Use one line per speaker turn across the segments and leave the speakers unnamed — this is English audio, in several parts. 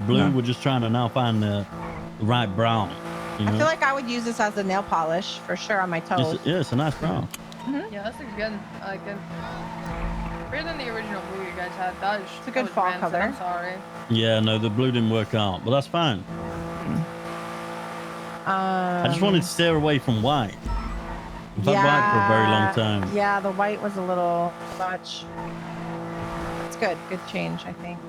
blue.
No.
We're just trying to now find the right brown. You know?
I feel like I would use this as a nail polish for sure on my toes.
Yeah, it's a nice brown.
Yeah, this looks good. I like it. Better than the original blue you guys had.
It's a good fall
rancid,
color.
I'm sorry.
Yeah, no, the blue didn't work out, but that's fine. I just wanted to steer away from white. I've had white for a very long time.
Yeah, the white was a little much. It's good. Good change, I think.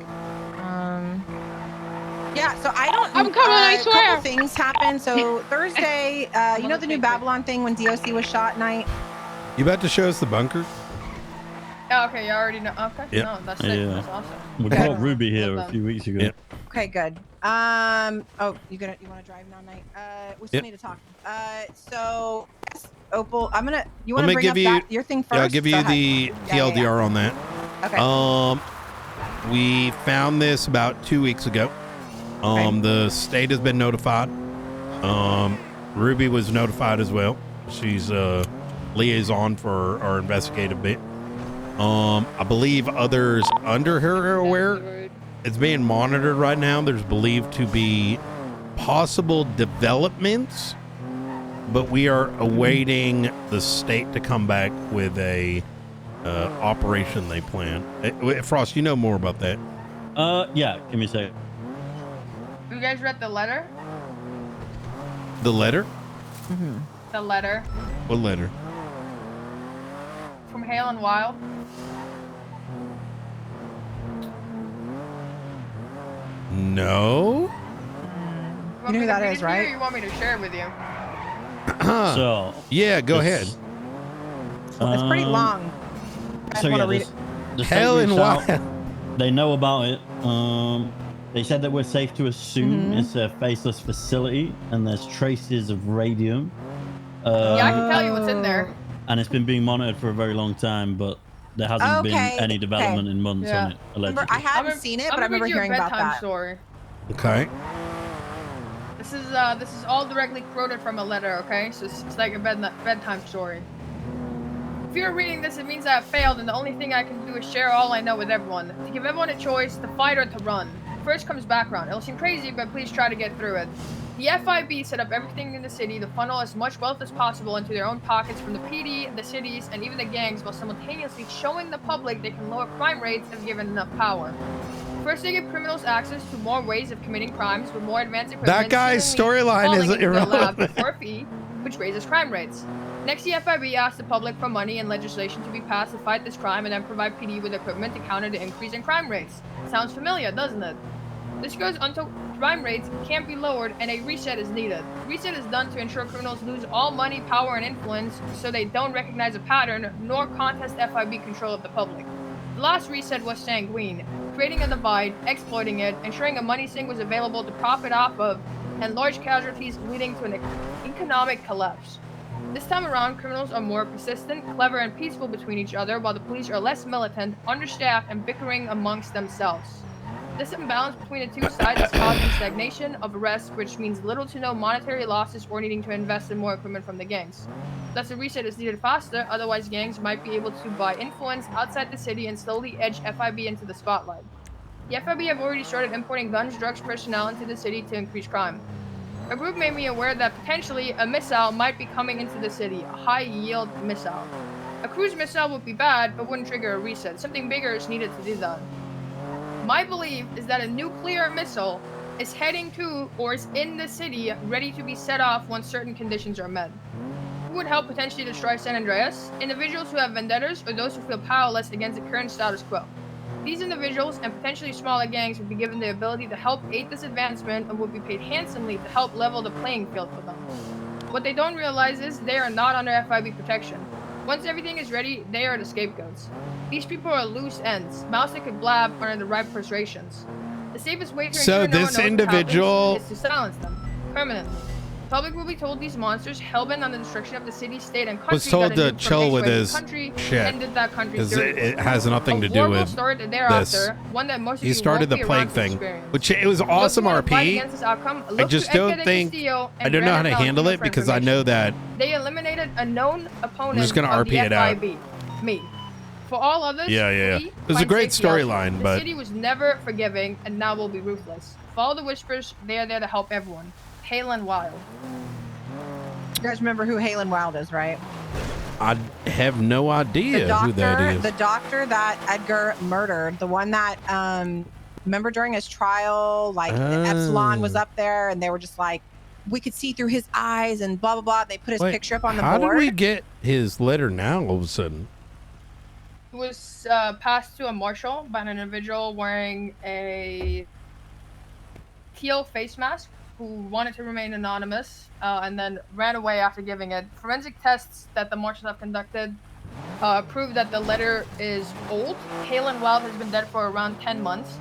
Yeah, so I don't.
I'm coming, I
A
swear.
couple things happened. So Thursday, you know the new Babylon thing when DOC was shot night?
You about to show us the bunker?
Oh, okay, you already know. Okay,
Yep.
no, that's sick.
Yeah.
That's awesome.
We
Okay.
caught Ruby here a few weeks ago.
Yep.
Okay, good. Oh, you want to drive now, Night? We still
Yep.
need to talk. So Opal, you want
Let
to
me
bring
give
up
you
your thing first?
Yeah, I'll give you
Go ahead.
the
Yeah,
TLDR on that.
Okay.
We found this about 2 weeks ago. The state has been notified. Ruby was notified as well. She's a liaison for our investigative bit. I believe others under her are aware. It's being monitored right now. There's believed to be possible developments, but we are awaiting the state to come back with a operation they plan. Frost, you know more about that.
Yeah, give me a second.
You guys read the letter?
The letter?
The letter
What letter?
from Hale and Wild?
No.
You know who that is,
Or
right?
you want me to share it with you?
So,
Yeah, go
It's-
ahead.
It's pretty
um,
long. I
So
want
yeah,
to read it.
the state
Hell and
reached out.
Wild.
They know about it. They said that we're safe to assume it's a faceless facility, and there's traces of radium.
Yeah, I can tell you what's in there.
And it's been being monitored for a very long time, but there hasn't been
Okay,
any development in months
Yeah.
on it, allegedly.
I hadn't seen it, but I remember hearing about that.
Story.
Okay.
This is all directly quoted from a letter, okay? So it's like a bedtime story. If you're reading this, it means I have failed, and the only thing I can do is share all I know with everyone. To give everyone a choice, to fight or to run. First comes background. It'll seem crazy, but please try to get through it. The FIB set up everything in the city to funnel as much wealth as possible into their own pockets from the PD, the cities, and even the gangs, while simultaneously showing the public they can lower crime rates if given enough power. First, they give criminals access to more ways of committing crimes with more advanced equipment.
That guy's
seemingly
storyline
falling
is
into their lap
irrelevant.
for a fee, which raises crime rates. Next, the FIB asks the public for money and legislation to be passed to fight this crime, and then provide PD with equipment to counter the increase in crime rates. Sounds familiar, doesn't it? This goes until crime rates can't be lowered and a reset is needed. Reset is done to ensure criminals lose all money, power, and influence so they don't recognize a pattern nor contest FIB control of the public. The last reset was sanguine, creating a divide, exploiting it, ensuring a money sink was available to profit off of, and large casualties leading to an economic collapse. This time around, criminals are more persistent, clever, and peaceful between each other, while the police are less militant, understaffed, and bickering amongst themselves. This imbalance between the two sides is causing stagnation of arrests, which means little to no monetary losses or needing to invest in more equipment from the gangs. Thus, a reset is needed faster, otherwise gangs might be able to buy influence outside the city and slowly edge FIB into the spotlight. The FIB have already started importing guns, drugs, personnel into the city to increase crime. A group made me aware that potentially a missile might be coming into the city, a high-yield missile. A cruise missile would be bad, but wouldn't trigger a reset. Something bigger is needed to do that. My belief is that a nuclear missile is heading to or is in the city ready to be set off once certain conditions are met. Who would help potentially destroy San Andreas? Individuals who have vendettas or those who feel powerless against the current status quo. These individuals and potentially smaller gangs would be given the ability to help aid this advancement and would be paid handsomely to help level the playing field for them. What they don't realize is they are not under FIB protection. Once everything is ready, they are the scapegoats. These people are loose ends, mouths that could blab under the right frustrations. The safest way to ensure no one knows what
individual
happens is to silence them, permanently. The public will be told these monsters, hellbent on the destruction of the city, state, and country,
was told
that
to
a nuke from
chill with
anywhere in
his
the country
shit,
ended that country's
because
dirty
it
work.
has nothing to
A
do
war will
with
start
this.
thereafter, one that most of
He
you
started
won't
the
be
plague
around to
thing,
experience.
which it was awesome
Those who wanna fight
RP.
against this outcome,
I
look
just
to
don't
Edgar de
think
Castillo and
I don't know how to
Brandon
handle
Valenzuela
it
for
because I know that
they eliminated a known opponent
I'm just gonna
of the
RP it out.
FIB, me. For all others,
Yeah.
we
It was a
find
great
safety elsewhere.
storyline,
the
but
city was never forgiving and now will be ruthless. Follow the whispers. They are there to help everyone. Halen Wild.
You guys remember who Halen Wild is, right?
I have no idea who that is.
The doctor that Edgar murdered, the one that remember during his trial, like the Epsilon was up there and they were just like, we could see through his eyes and blah blah blah. They put his picture up on the board.
How did we get his letter now all of a sudden?
It was passed to a marshal by an individual wearing a teal face mask who wanted to remain anonymous and then ran away after giving it. Forensic tests that the marshals have conducted prove that the letter is old. Halen Wild has been dead for around 10 months.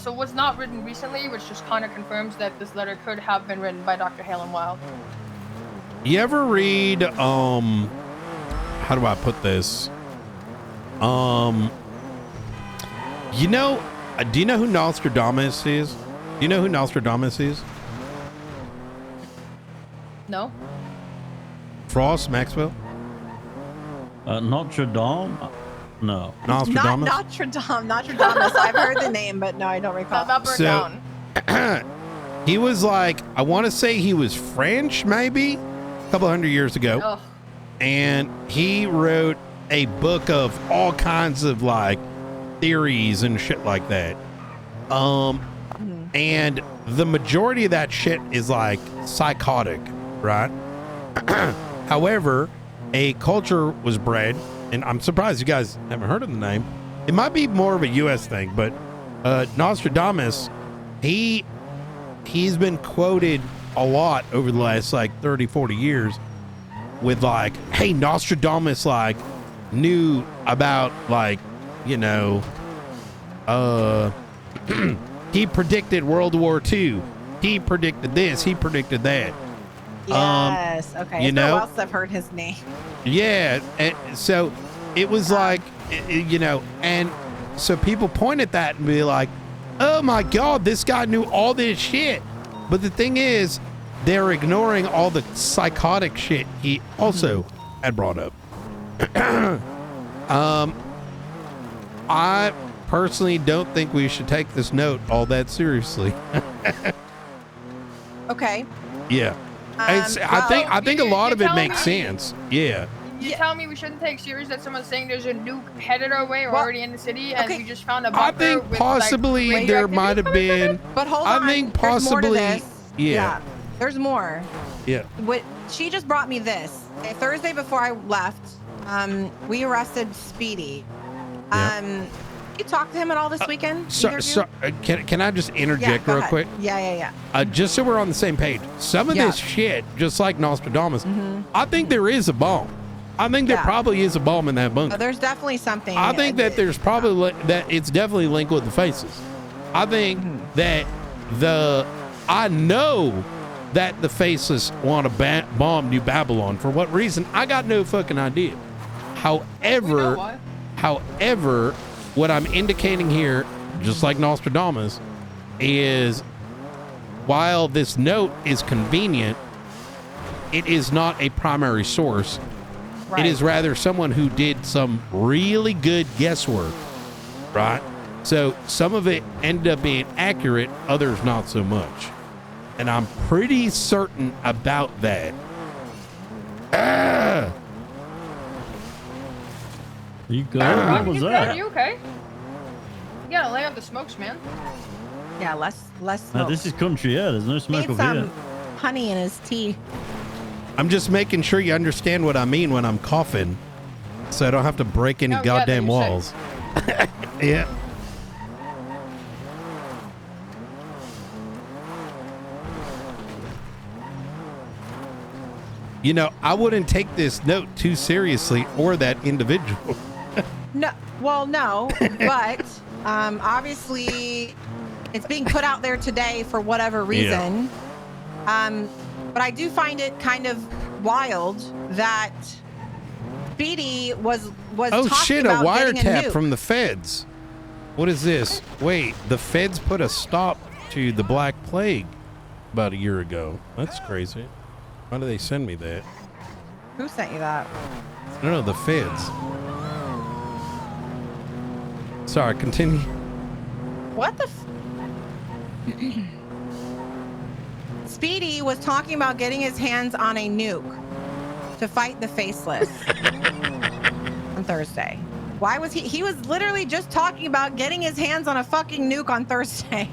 So it was not written recently, which just kind of confirms that this letter could have been written by Dr. Halen Wild.
You ever read, how do I put this? You know, do you know who Nostradamus is? Do you know who Nostradamus is?
No?
Frost Maxwell?
Notre Dame? No.
Nostradamus?
Not Notre Dame. Notre Dame. I've heard the name, but no, I don't recall.
So, he was like, I want to say he was French, maybe a couple hundred years ago.
Ugh.
And he wrote a book of all kinds of like theories and shit like that. And the majority of that shit is like psychotic, right? However, a culture was bred, and I'm surprised you guys haven't heard of the name. It might be more of a U.S. thing, but Nostradamus, he's been quoted a lot over the last like 30, 40 years with like, hey, Nostradamus like knew about like, you know, he predicted World War II. He predicted this. He predicted that.
Yes. Okay.
You
It's been
know?
a while since I've heard his name.
Yeah. And so it was like, you know, and so people point at that and be like, oh my God, this guy knew all this shit. But the thing is, they're ignoring all the psychotic shit he also had brought up. I personally don't think we should take this note all that seriously.
Okay.
Yeah. I think a lot of it makes sense. Yeah.
You tell me we shouldn't take serious that someone's saying there's a nuke headed our way or already in the city, and
okay.
we just found a
I
bunker
think
with,
possibly
like,
there might have been.
But hold on.
I think
There's more to
possibly.
this.
Yeah.
There's more.
Yeah.
What she just brought me this. Thursday before I left, we arrested Speedy. You talked to him at all this weekend?
Can I just interject real quick?
Yeah.
Just so we're on the same page. Some of this shit, just like Nostradamus, I think there is a bomb. I think there probably is a bomb in that bunker.
There's definitely something.
I think that there's probably that it's definitely linked with the Faces. I think that I know that the Faceless want to bomb New Babylon. For what reason? I got no fucking idea. However, what I'm indicating here, just like Nostradamus, is while this note is convenient, it is not a primary source.
Right.
It is rather someone who did some really good guesswork, right? So some of it ended up being accurate, others not so much. And I'm pretty certain about that.
Are you good? What was that?
Are you okay? You gotta lay off the smokes, man.
Yeah, less
No,
smoke.
this is country air. There's no smoke
Need
over here.
some honey in his tea.
I'm just making sure you understand what I mean when I'm coughing, so I don't have to break any
Oh, yeah,
goddamn
that you
walls. Yeah. You know, I wouldn't take this note too seriously or that individual.
No, well, no, but obviously it's being put out there today for whatever reason. But I do find it kind of wild that Speedy was
Oh
talking
shit, a
about getting
wiretap
nuke.
from the feds. What is this? Wait, the feds put a stop to the Black Plague about a year ago. That's crazy. Why do they send me that?
Who sent you that?
No, the feds. Sorry, continue.
What the? Speedy was talking about getting his hands on a nuke to fight the Faceless on Thursday. Why was he was literally just talking about getting his hands on a fucking nuke on Thursday.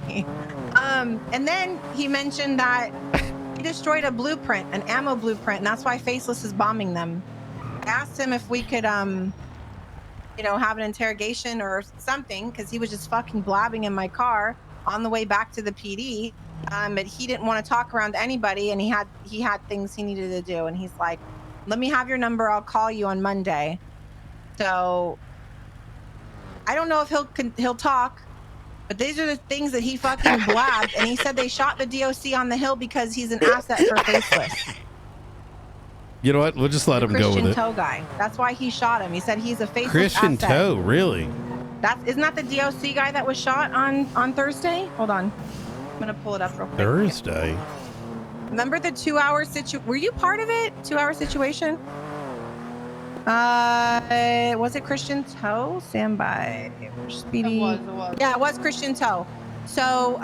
And then he mentioned that he destroyed a blueprint, an ammo blueprint, and that's why Faceless is bombing them. I asked him if we could, you know, have an interrogation or something, because he was just fucking blabbing in my car on the way back to the PD. But he didn't want to talk around anybody, and he had things he needed to do, and he's like, "Let me have your number. I'll call you on Monday." So I don't know if he'll talk, but these are the things that he fucking blabbed, and he said they shot the DOC on the hill because he's an asset for Faceless.
You know what? We'll just let him go with it.
Christian Toe guy. That's why he shot him. He said he's a Faceless
Christian
asset.
Toe, really?
Isn't that the DOC guy that was shot on Thursday? Hold on. I'm gonna pull it up real quick.
Thursday.
Remember the 2-hour situation? Were you part of it? 2-hour situation? Was it Christian Toe? Stand by. Speedy.
It was.
Yeah, it was Christian Toe. So,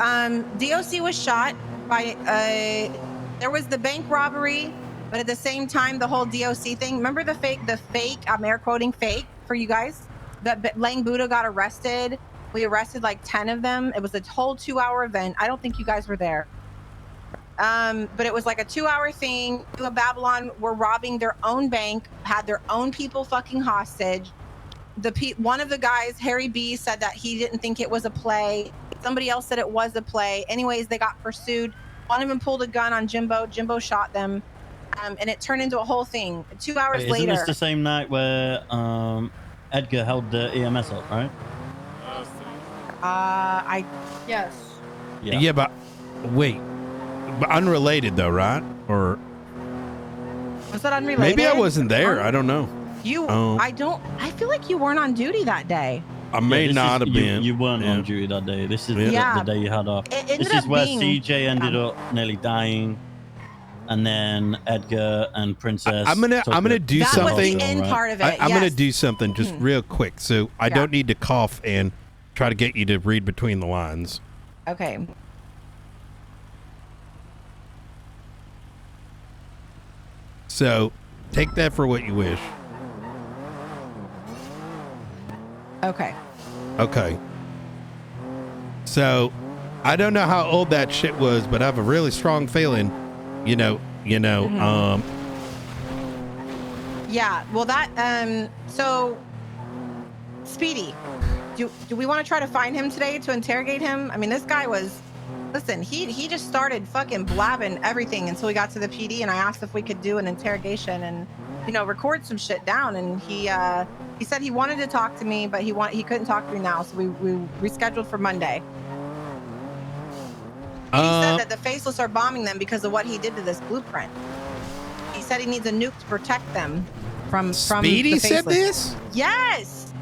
DOC was shot by, there was the bank robbery, but at the same time, the whole DOC thing. Remember the fake, I'm air quoting fake for you guys? That Lang Buddha got arrested. We arrested like 10 of them. It was a whole 2-hour event. I don't think you guys were there. But it was like a 2-hour thing. Babylon were robbing their own bank, had their own people fucking hostage. One of the guys, Harry B, said that he didn't think it was a play. Somebody else said it was a play. Anyways, they got pursued. One of them pulled a gun on Jimbo. Jimbo shot them. And it turned into a whole thing. 2 hours later.
Isn't this the same night where Edgar held the EMS up, right?
Yes.
Yeah, but wait. But unrelated though, right? Or
was that unrelated?
maybe I wasn't there. I don't know.
I feel like you weren't on duty that day.
I may not have been.
You weren't on duty that day. This is the day you had off. This is where CJ ended up nearly dying, and then Edgar and Princess.
I'm gonna do
that
something.
Was the end part of it.
I'm gonna do something just real quick, so I don't need to cough and try to get you to read between the lines.
Okay.
So, take that for what you wish.
Okay.
Okay. So, I don't know how old that shit was, but I have a really strong feeling,
Yeah, well that, so, Speedy, do we want to try to find him today to interrogate him? I mean, this guy was, listen, he just started fucking blabbing everything until we got to the PD, and I asked if we could do an interrogation and, record some shit down, and he said he wanted to talk to me, but he couldn't talk to me now, so we rescheduled for Monday. He said that the Faceless are bombing them because of what he did to this blueprint. He said he needs a nuke to protect them from
Speedy
the
said
Faceless.
this?
Yes.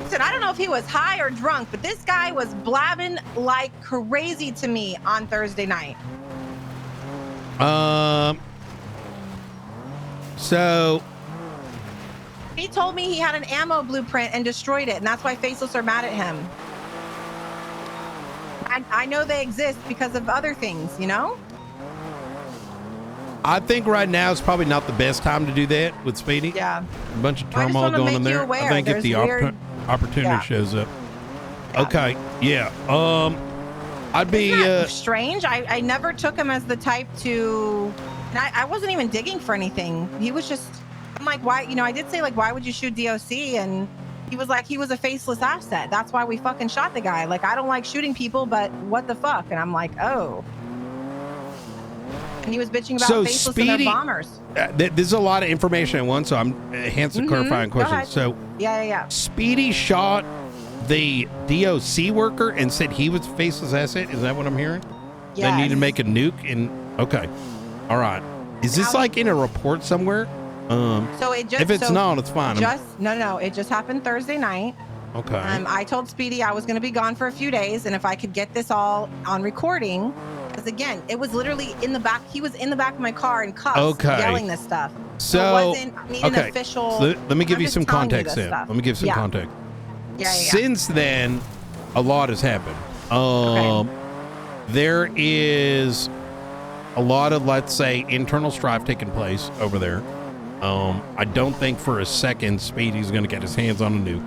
Listen, I don't know if he was high or drunk, but this guy was blabbing like crazy to me on Thursday night.
So
he told me he had an ammo blueprint and destroyed it, and that's why Faceless are mad at him. I know they exist because of other things,
I think right now is probably not the best time to do that with Speedy.
Yeah.
A bunch of turmoil going on there. I think if the opportunity shows up. Yeah. Okay. Yeah. I'd be
strange. I never took him as the type to, and I wasn't even digging for anything. He was just, I'm like, why, I did say, like, why would you shoot DOC? And he was like, he was a Faceless asset. That's why we fucking shot the guy. Like, I don't like shooting people, but what the fuck? And I'm like, oh. And he was bitching about Faceless and their bombers.
There's a lot of information at once, so hence the clarifying question. So,
yeah.
Speedy shot the DOC worker and said he was a Faceless asset. Is that what I'm hearing?
Yeah.
They need to make a nuke. Okay, all right. Is this like in a report somewhere?
So it just,
if it's not, it's fine.
No. It just happened Thursday night.
Okay.
I told Speedy I was going to be gone for a few days, and if I could get this all on recording, because again, it was literally in the back. He was in the back of my car in cuffs, yelling this stuff.
So
it wasn't an official.
So let me give you some context then. Let me give some context.
Yeah.
Since then, a lot has happened. There is a lot of, let's say, internal strife taking place over there. I don't think for a second Speedy's going to get his hands on a nuke.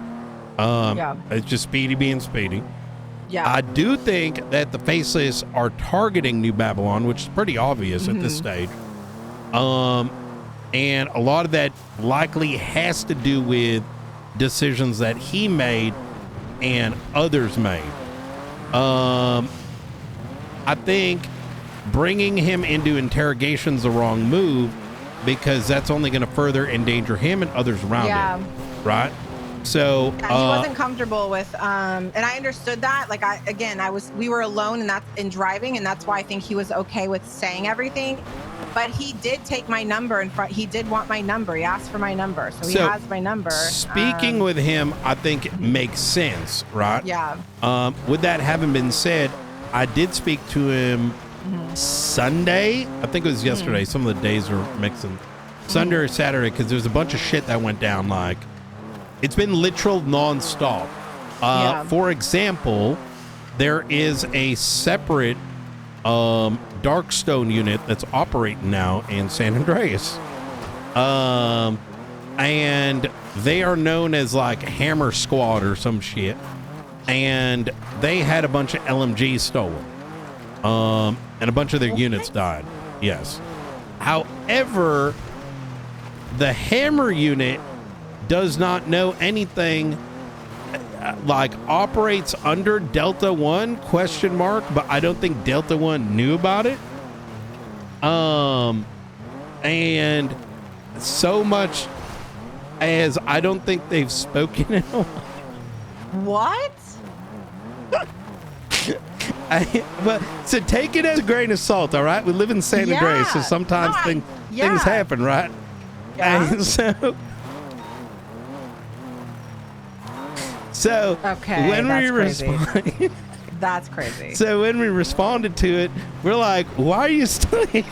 It's just Speedy being Speedy.
Yeah.
I do think that the Faceless are targeting New Babylon, which is pretty obvious at this stage. And a lot of that likely has to do with decisions that he made and others made. I think bringing him into interrogation's the wrong move, because that's only going to further endanger him and others around him, right? So
he wasn't comfortable with, and I understood that. Like we were alone, and that's in driving, and that's why I think he was okay with saying everything. But he did take my number in front. He did want my number. He asked for my number, so he has my number.
Speaking with him, I think it makes sense, right?
Yeah.
With that having been said, I did speak to him Sunday. I think it was yesterday. Some of the days are mixing. Sunday or Saturday, because there's a bunch of shit that went down. Like, it's been literal nonstop. For example, there is a separate Darkstone unit that's operating now in San Andreas. And they are known as like Hammer Squad or some shit. And they had a bunch of LMGs stolen. And a bunch of their units died. Yes. However, the Hammer unit does not know anything, like operates under Delta 1 ? But I don't think Delta 1 knew about it. And so much as I don't think they've spoken in a while.
What?
But so take it as a grain of salt, all right? We live in San Andreas, so sometimes things happen, right?
Yeah.
And so
okay,
when we responded,
that's crazy.
So when we responded to it, we're like, "Why are you studying?"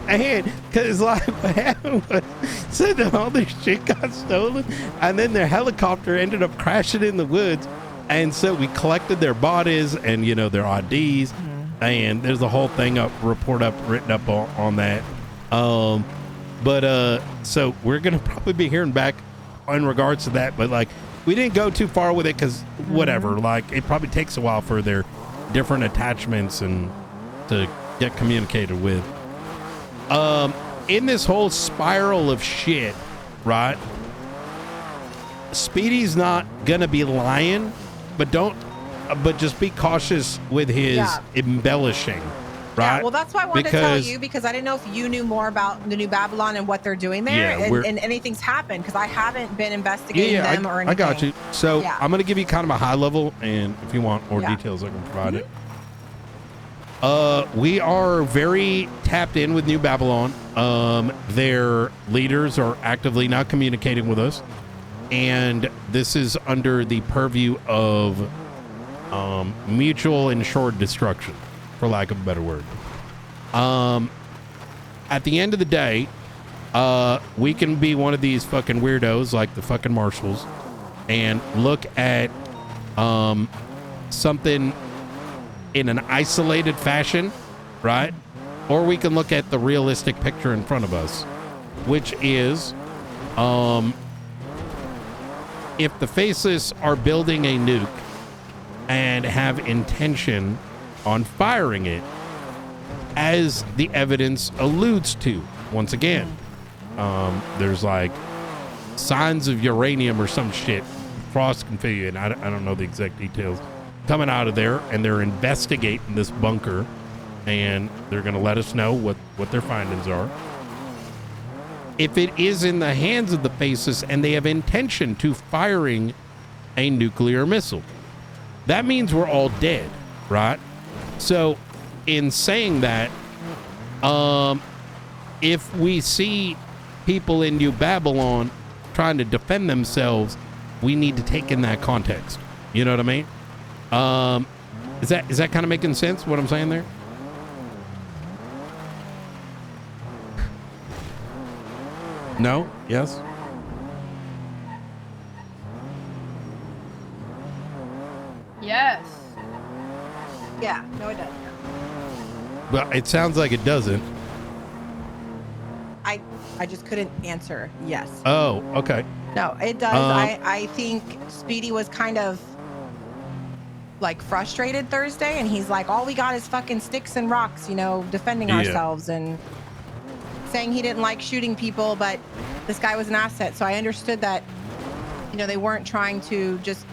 And because like what happened was, so that all their shit got stolen, and then their helicopter ended up crashing in the woods, and so we collected their bodies and their IDs, and there's a whole thing written up on that. So we're gonna probably be hearing back in regards to that, but like we didn't go too far with it because whatever, like it probably takes a while for their different attachments and to get communicated with. In this whole spiral of shit, right? Speedy's not gonna be lying, but just be cautious with his embellishing. Right?
Yeah, well, that's why I wanted to tell you, because I didn't know if you knew more about the New Babylon and what they're doing there, and anything's happened, because I haven't been investigating them or anything.
I got you. So I'm going to give you kind of a high level, and if you want more details, I can provide it. We are very tapped in with New Babylon. Their leaders are actively not communicating with us, and this is under the purview of mutual ensured destruction, for lack of a better word. At the end of the day, we can be one of these fucking weirdos like the fucking Marshals and look at something in an isolated fashion, right? Or we can look at the realistic picture in front of us, which is if the Faceless are building a nuke and have intention on firing it, as the evidence alludes to. Once again, there's like signs of uranium or some shit, frost configured. I don't know the exact details coming out of there, and they're investigating this bunker, and they're going to let us know what their findings are. If it is in the hands of the Faceless and they have intention to firing a nuclear missile, that means we're all dead, right? So in saying that, if we see people in New Babylon trying to defend themselves, we need to take in that context. You know what I mean? Is that kind of making sense, what I'm saying there? No? Yes?
Yes.
Yeah, no, it does.
But it sounds like it doesn't.
I just couldn't answer yes.
Oh, okay.
No, it does. I think Speedy was kind of like frustrated Thursday, and he's like, all we got is fucking sticks and rocks, you know, defending ourselves, and saying he didn't like shooting people, but this guy was an asset. So I understood that, you know, they weren't trying to just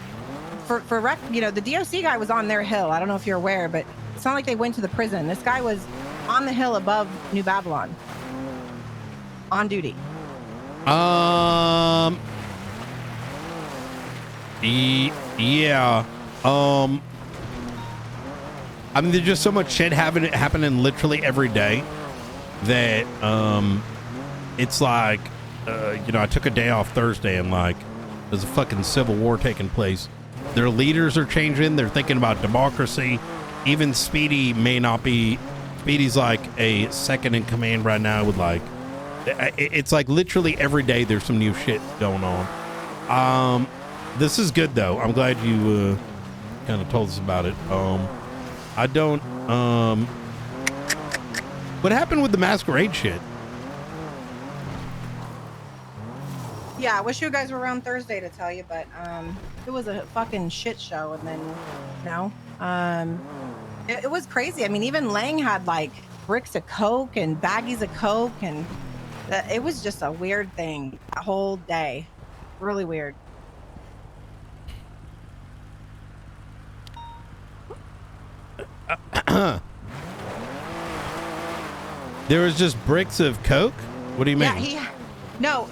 you know, the DOC guy was on their hill. I don't know if you're aware, but it's not like they went to the prison. This guy was on the hill above New Babylon on duty.
Yeah. I mean, there's just so much shit happening literally every day that it's like, you know, I took a day off Thursday and like there's a fucking civil war taking place. Their leaders are changing. They're thinking about democracy. Even Speedy may not be. Speedy's like a second in command right now with like, it's like literally every day there's some new shit going on. This is good though. I'm glad you kind of told us about it. I don't. What happened with the masquerade shit?
Yeah, I wish you guys were around Thursday to tell you, but it was a fucking shit show. And then, you know, it was crazy. I mean, even Lang had like bricks of coke and baggies of coke, and it was just a weird thing that whole day. Really weird.
There was just bricks of coke? What do you mean?
Yeah,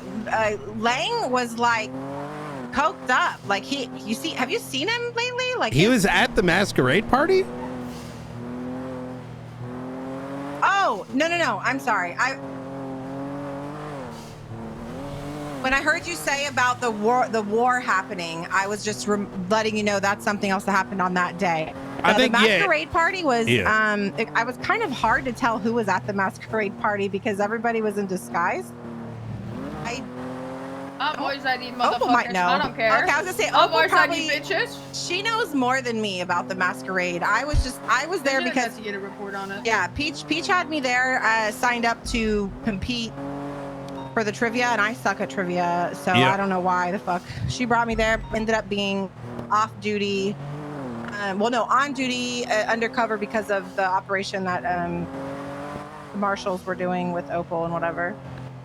Lang was like coked up. Like have you seen him lately? Like
he was at the masquerade party?
Oh, no. I'm sorry. When I heard you say about the war happening, I was just letting you know that's something else that happened on that day.
I think
the masquerade party was, I was kind of hard to tell who was at the masquerade party because everybody was in disguise.
Boys ID motherfuckers.
Opal might know.
I don't care.
Okay, I was gonna say Opal
boys
probably,
ID bitches.
She knows more than me about the masquerade. I was there because
to get a report on it.
Yeah, Peach had me there, signed up to compete for the trivia, and I suck at trivia, so I don't know why the fuck she brought me there. Ended up being off duty. On duty, undercover because of the operation that the Marshals were doing with Opal and whatever.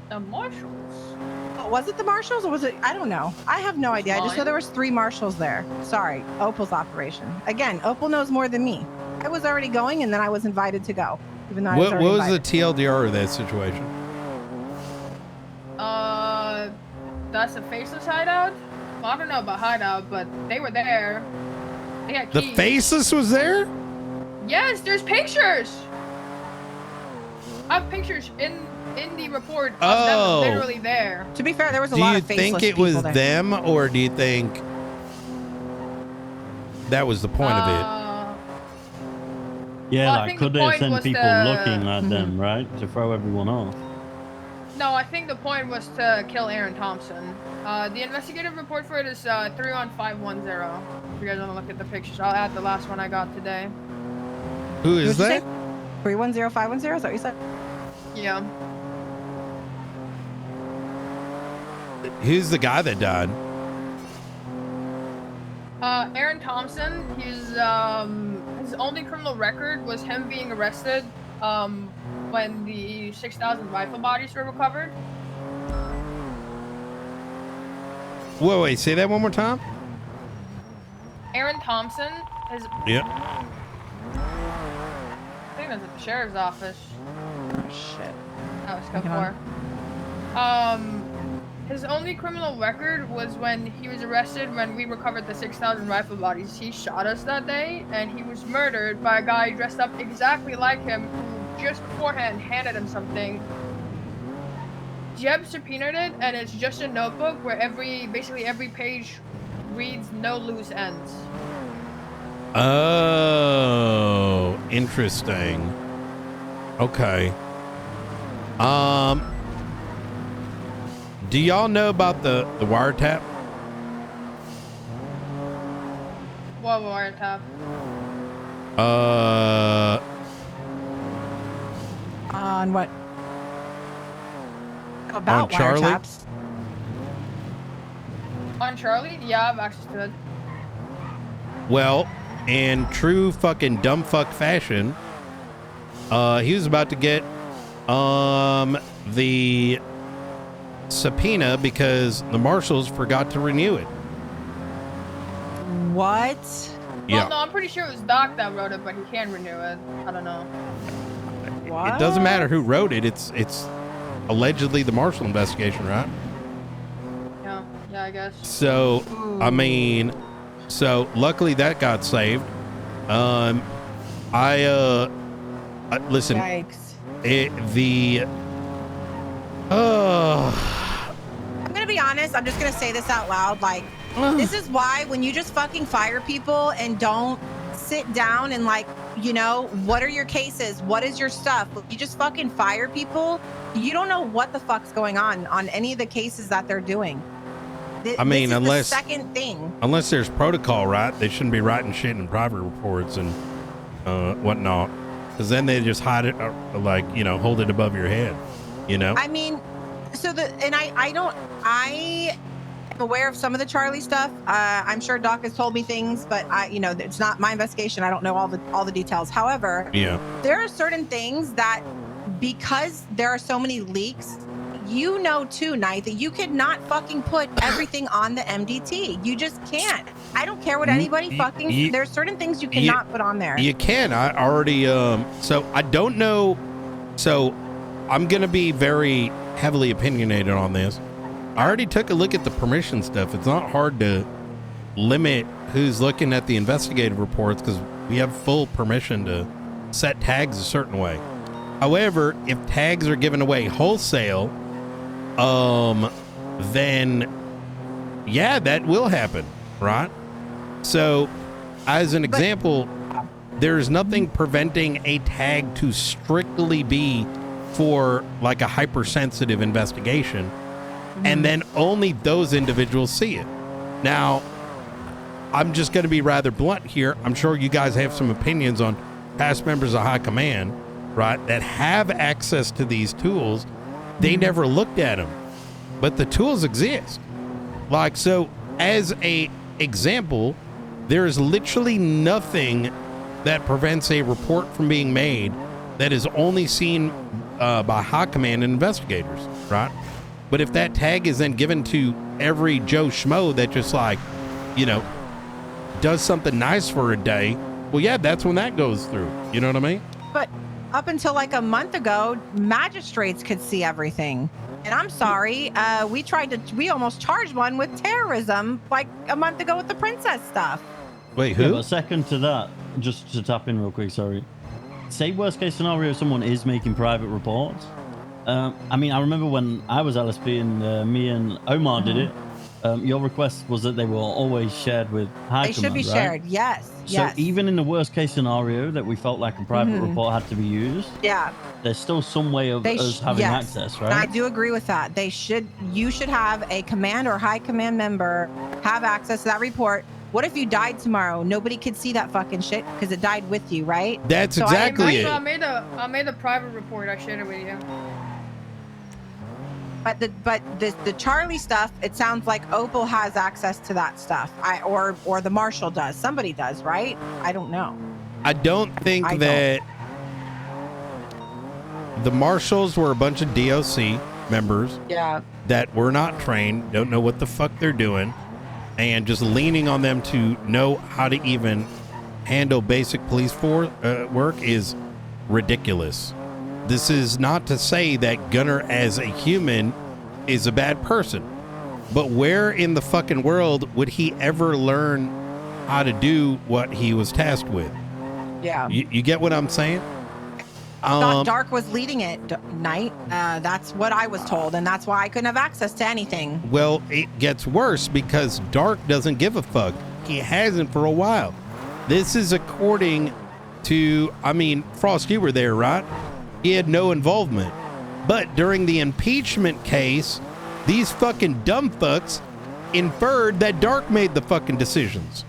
The Marshals?
Oh, was it the Marshals or was it? I don't know. I have no idea. I just know there was 3 Marshals there. Sorry, Opal's operation. Again, Opal knows more than me. I was already going, and then I was invited to go, even though I was already invited.
What was the TLDR of that situation?
That's a Faceless hideout? Well, I don't know about hideout, but they were there. They had keys.
The Faceless was there?
Yes, there's pictures. I have pictures in the report of them literally there.
To be fair, there was a lot of Faceless people.
Do you think it was them, or do you think that was the point of it?
Yeah, like could they send people looking at them, right? To throw everyone off?
No, I think the point was to kill Aaron Thompson. The investigative report for it is 31510. If you guys want to look at the pictures, I'll add the last one I got today.
Who is that?
310510, is that what you said?
Yeah.
Who's the guy that died?
Aaron Thompson. His only criminal record was him being arrested when the 6,000 rifle bodies were recovered.
Wait, say that one more time.
Aaron Thompson is.
Yep.
I think that's at the sheriff's office.
Oh shit.
That was code 4. His only criminal record was when he was arrested when we recovered the 6,000 rifle bodies. He shot us that day, and he was murdered by a guy dressed up exactly like him, who just beforehand handed him something. Jeb subpoenaed it, and it's just a notebook where basically every page reads "no loose ends."
Oh, interesting. Okay. Do y'all know about the wiretap?
What wiretap?
What? About
On Charlie?
wiretaps.
On Charlie? Yeah, I have access to it.
Well, in true fucking dumb fuck fashion, he was about to get the subpoena because the Marshals forgot to renew it.
What?
Yeah.
Well, no, I'm pretty sure it was Doc that wrote it, but he can renew it. I don't know.
What?
It doesn't matter who wrote it. It's allegedly the Marshall investigation, right?
Yeah, I guess.
So, I mean, so luckily that got saved. Listen.
Yikes. I'm gonna be honest. I'm just gonna say this out loud. Like, this is why when you just fucking fire people and don't sit down and like, you know, what are your cases? What is your stuff? You just fucking fire people. You don't know what the fuck's going on any of the cases that they're doing.
I mean,
this is
unless
the second thing.
Unless there's protocol, right? They shouldn't be writing shit in private reports and whatnot, because then they just hide it, like, you know, hold it above your head. You know.
I mean, so I am aware of some of the Charlie stuff. I'm sure Doc has told me things, but it's not my investigation. I don't know all the details. However,
yeah,
there are certain things that, because there are so many leaks, you know too, Knight, that you could not fucking put everything on the MDT. You just can't. I don't care what anybody fucking. There's certain things you cannot put on there.
You can. I already. So I don't know. So I'm gonna be very heavily opinionated on this. I already took a look at the permission stuff. It's not hard to limit who's looking at the investigative reports because we have full permission to set tags a certain way. However, if tags are given away wholesale, then yeah, that will happen, right? So, as an example, there's nothing preventing a tag to strictly be for like a hypersensitive investigation, and then only those individuals see it. Now, I'm just going to be rather blunt here. I'm sure you guys have some opinions on past members of high command, right, that have access to these tools. They never looked at them, but the tools exist. Like, so as a example, there is literally nothing that prevents a report from being made that is only seen by high command and investigators, right? But if that tag is then given to every Joe Schmo that just, like, you know, does something nice for a day, well, yeah, that's when that goes through. You know what I mean? But
up until like a month ago, magistrates could see everything. And I'm sorry, we almost charged one with terrorism like a month ago with the princess stuff.
Wait, who?
Yeah, but second to that, just to tap in real quick, sorry. Say worst case scenario, someone is making private reports. I mean, I remember when I was LSP and me and Omar did it. Your request was that they were always shared with high command,
They should be shared, yes.
So even in the worst case scenario that we felt like a private report had to be used, there's still some way of us having access, right?
And I do agree with that. You should have a command or high command member have access to that report. What if you died tomorrow? Nobody could see that fucking shit because it died with you, right?
That's exactly it.
I made a private report. I shared it with you.
But the Charlie stuff, it sounds like Opal has access to that stuff. Or the Marshal does. Somebody does, right? I don't know.
I don't think that the Marshals were a bunch of DOC members that were not trained, don't know what the fuck they're doing, and just leaning on them to know how to even handle basic police work is ridiculous. This is not to say that Gunner as a human is a bad person, but where in the fucking world would he ever learn how to do what he was tasked with?
Yeah.
You get what I'm saying?
I thought Dark was leading it, Knight. That's what I was told, and that's why I couldn't have access to anything.
Well, it gets worse because Dark doesn't give a fuck. He hasn't for a while. This is according to, I mean, Frost, you were there, right? He had no involvement. But during the impeachment case, these fucking dumb fucks inferred that Dark made the fucking decisions.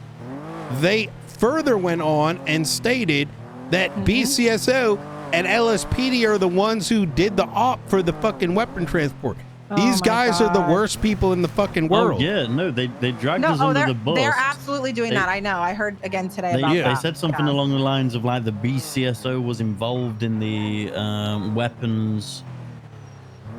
They further went on and stated that BCSO and LSPD are the ones who did the op for the fucking weapon transport. These
my
guys are the
God.
worst people in the fucking world.
Oh yeah, no, they dragged us under the bus.
They're absolutely doing that. I know. I heard again today about that.
They said something along the lines of like the BCSO was involved in the weapons.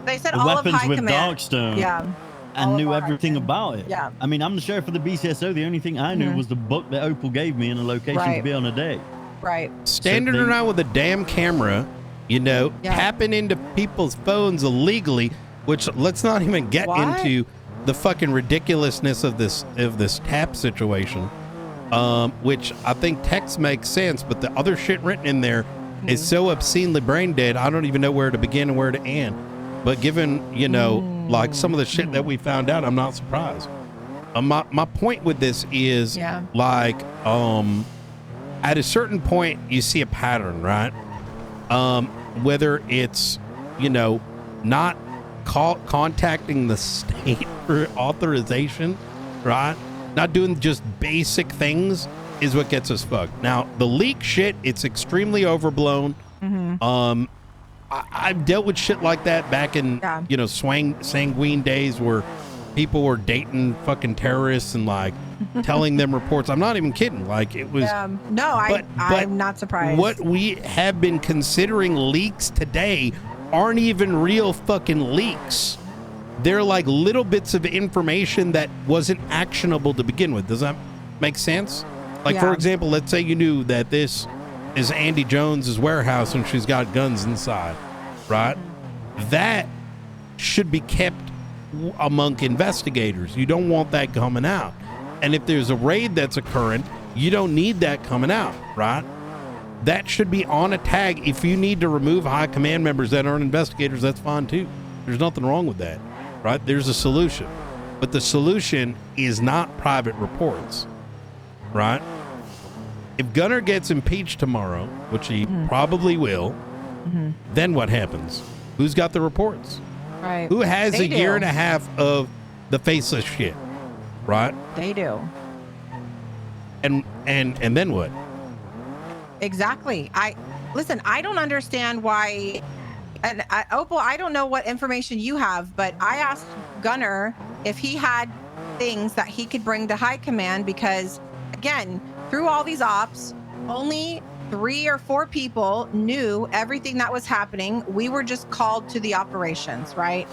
They said
The
all
weapons
of High
with
Command.
Darkstone.
Yeah.
And
all
knew
of our
everything
High Command.
about it.
Yeah.
I mean, I'm the sheriff of the BCSO. The only thing I knew was the book that Opal gave me and a location to be on a day.
Right.
Standing around with a damn camera, you know, tapping into people's phones illegally, which let's not even get into the fucking ridiculousness of this tap situation. Which I think text makes sense, but the other shit written in there is so obscenely brain dead, I don't even know where to begin and where to end. But given, you know, like some of the shit that we found out, I'm not surprised. My point with this is like, at a certain point, you see a pattern, right? Whether it's, you know, not contacting the state for authorization, right? Not doing just basic things is what gets us fucked. Now, the leak shit, it's extremely overblown. I've dealt with shit like that back in, you know, sanguine days where people were dating fucking terrorists and like telling them reports. I'm not even kidding. Like it was.
No, I'm not surprised.
What we have been considering leaks today aren't even real fucking leaks. They're like little bits of information that wasn't actionable to begin with. Does that make sense? Like, for example, let's say you knew that this is Andy Jones's warehouse and she's got guns inside, right? That should be kept among investigators. You don't want that coming out. And if there's a raid that's occurring, you don't need that coming out, right? That should be on a tag. If you need to remove high command members that aren't investigators, that's fine too. There's nothing wrong with that, right? There's a solution. But the solution is not private reports, right? If Gunner gets impeached tomorrow, which he probably will, then what happens? Who's got the reports?
Right.
Who has a year and a half of the Faceless shit, right?
They do.
And then what?
Exactly. Listen, I don't understand why. And Opal, I don't know what information you have, but I asked Gunner if he had things that he could bring to High Command because, again, through all these ops, only 3 or 4 people knew everything that was happening. We were just called to the operations, right?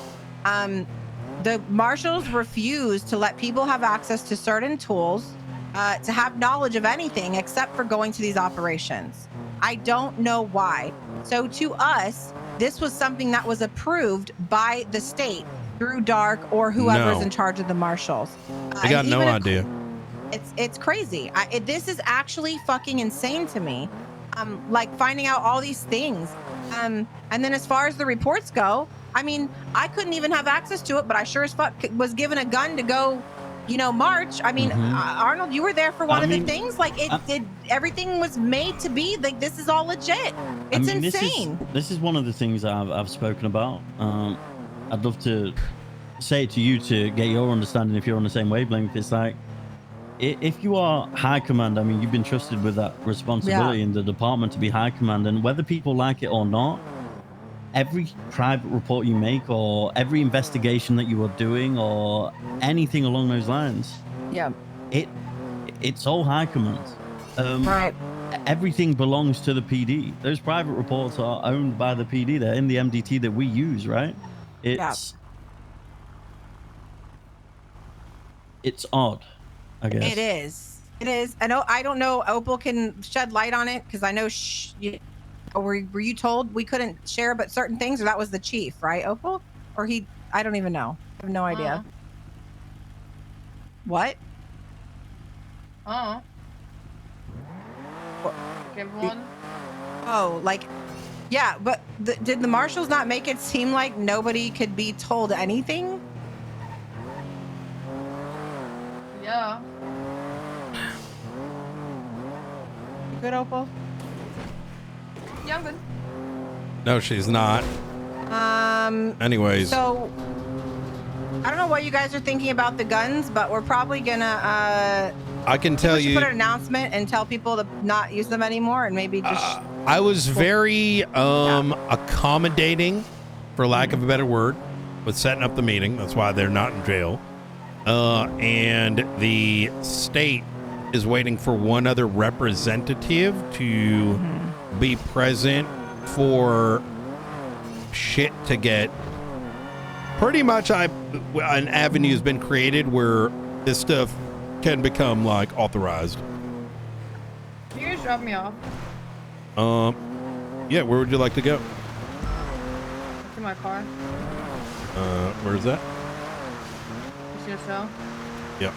The Marshals refused to let people have access to certain tools, to have knowledge of anything except for going to these operations. I don't know why. So to us, this was something that was approved by the state through Dark or whoever's in charge of the Marshals.
I got no idea.
It's crazy. This is actually fucking insane to me. Like finding out all these things. And then as far as the reports go, I mean, I couldn't even have access to it, but I sure as fuck was given a gun to go, you know, march. I mean, Arnold, you were there for one of the things. Like everything was made to be like, this is all legit. It's insane.
This is one of the things I've spoken about. I'd love to say it to you to get your understanding if you're on the same wavelength. It's like, if you are high command, I mean, you've been trusted with that responsibility in the department to be high command, and whether people like it or not, every private report you make or every investigation that you are doing or anything along those lines, it's all high command.
Right.
Everything belongs to the PD. Those private reports are owned by the PD. They're in the MDT that we use, right? It's odd, I guess.
It is. It is. I don't know. Opal can shed light on it because I know. Were you told we couldn't share but certain things, or that was the chief, right, Opal? Or he? I don't even know. I have no idea. What?
Give one.
Oh, like, yeah, but did the Marshals not make it seem like nobody could be told anything?
Yeah.
You good, Opal?
Yeah, I'm good.
No, she's not. Anyways.
So, I don't know what you guys are thinking about the guns, but we're probably gonna
I can tell you
put an announcement and tell people to not use them anymore and maybe just
I was very accommodating, for lack of a better word, with setting up the meeting. That's why they're not in jail. And the state is waiting for one other representative to be present for shit to get. Pretty much, an avenue has been created where this stuff can become like authorized.
Can you just drop me off
Yeah. Where would you like to go?
to my car?
Where's that?
CSL.
Yep.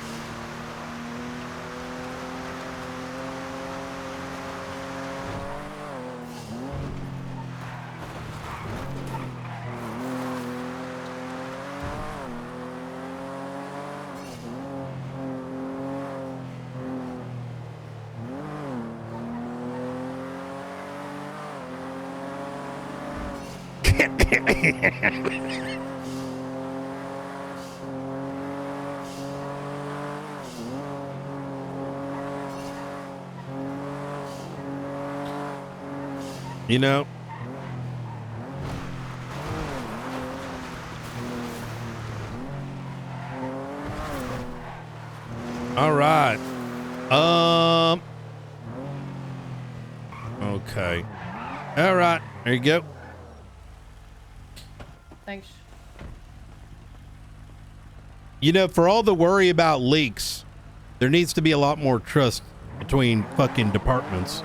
You know, all right. Okay. All right. There you go.
Thanks.
You know, for all the worry about leaks, there needs to be a lot more trust between fucking departments.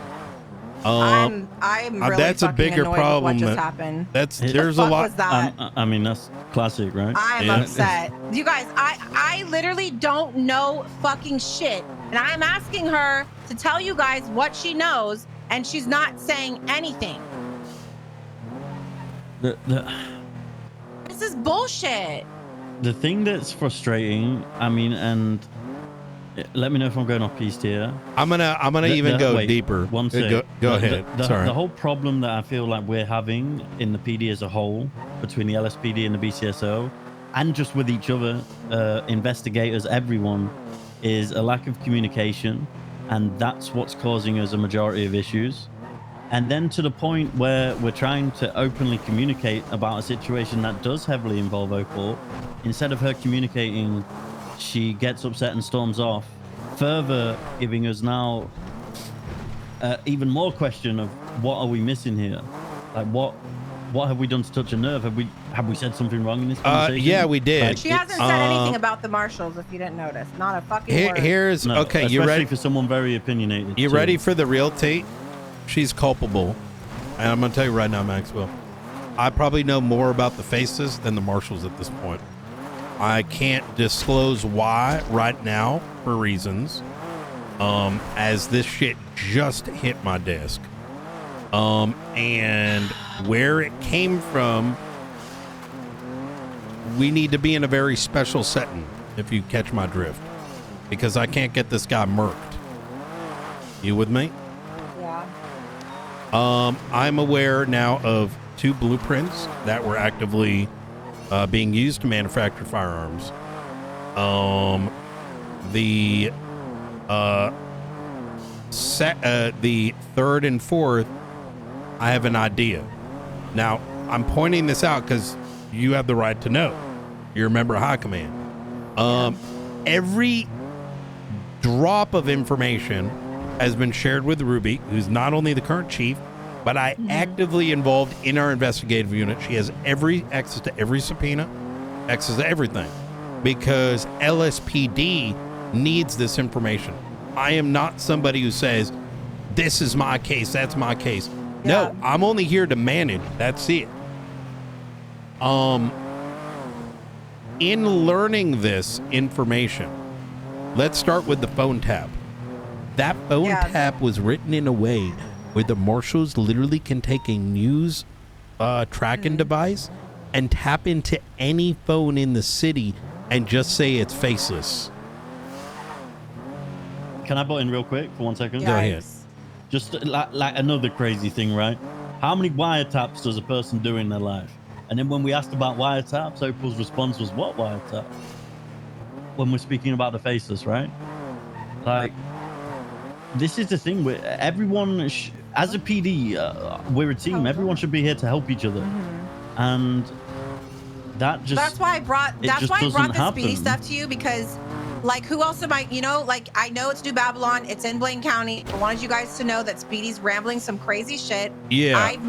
I'm really
that's a
fucking
bigger
annoyed
problem.
with what just happened.
There's
the
a
fuck
lot.
was that?
I mean, that's classic, right?
I am upset. You guys, I literally don't know fucking shit. And I'm asking her to tell you guys what she knows, and she's not saying anything. This is bullshit.
The thing that's frustrating, I mean, and let me know if I'm going off piste here.
I'm gonna even go
wait,
deeper.
One sec.
Go ahead. Sorry.
The whole problem that I feel like we're having in the PD as a whole, between the LSPD and the BCSO, and just with each other, investigators, everyone, is a lack of communication, and that's what's causing us a majority of issues. And then to the point where we're trying to openly communicate about a situation that does heavily involve Opal, instead of her communicating, she gets upset and storms off, further giving us now even more question of what are we missing here? Like what have we done to touch a nerve? Have we said something wrong in this conversation?
Yeah, we did.
Like,
She hasn't said anything about the Marshals, if you didn't notice. Not a fucking word.
Here's
no,
okay. You
especially
ready
for someone very opinionated?
You
too.
ready for the real tea? She's culpable, and I'm gonna tell you right now, Maxwell. I probably know more about the Faces than the Marshals at this point. I can't disclose why right now for reasons. As this shit just hit my desk. And where it came from, we need to be in a very special setting, if you catch my drift. Because I can't get this guy murked. You with me?
Yeah.
I'm aware now of 2 blueprints that were actively being used to manufacture firearms. The third and fourth, I have an idea. Now, I'm pointing this out because you have the right to know. You're a member of High Command. Every drop of information has been shared with Ruby, who's not only the current chief, but I actively involved in our investigative unit. She has every access to every subpoena, access to everything, because LSPD needs this information. I am not somebody who says, this is my case, that's my case.
Yeah.
No, I'm only here to manage. That's it. In learning this information, let's start with the phone tap. That phone tap was written in a way where the Marshals literally can take a news tracking device and tap into any phone in the city and just say it's Faceless.
Can I butt in real quick for 1 second?
Go ahead.
Just like another crazy thing, right? How many wiretaps does a person do in their life? And then when we asked about wiretaps, Opal's response was, what wiretap? When we're speaking about the Faceless, right? Like, this is the thing where everyone as a PD, we're a team. Everyone should be here to help each other, and that just
that's why I brought
it just
the
doesn't
Speedy
happen.
stuff to you, because like who else am I, you know, like I know it's New Babylon, it's in Blaine County. I wanted you guys to know that Speedy's rambling some crazy shit.
Yeah.
I've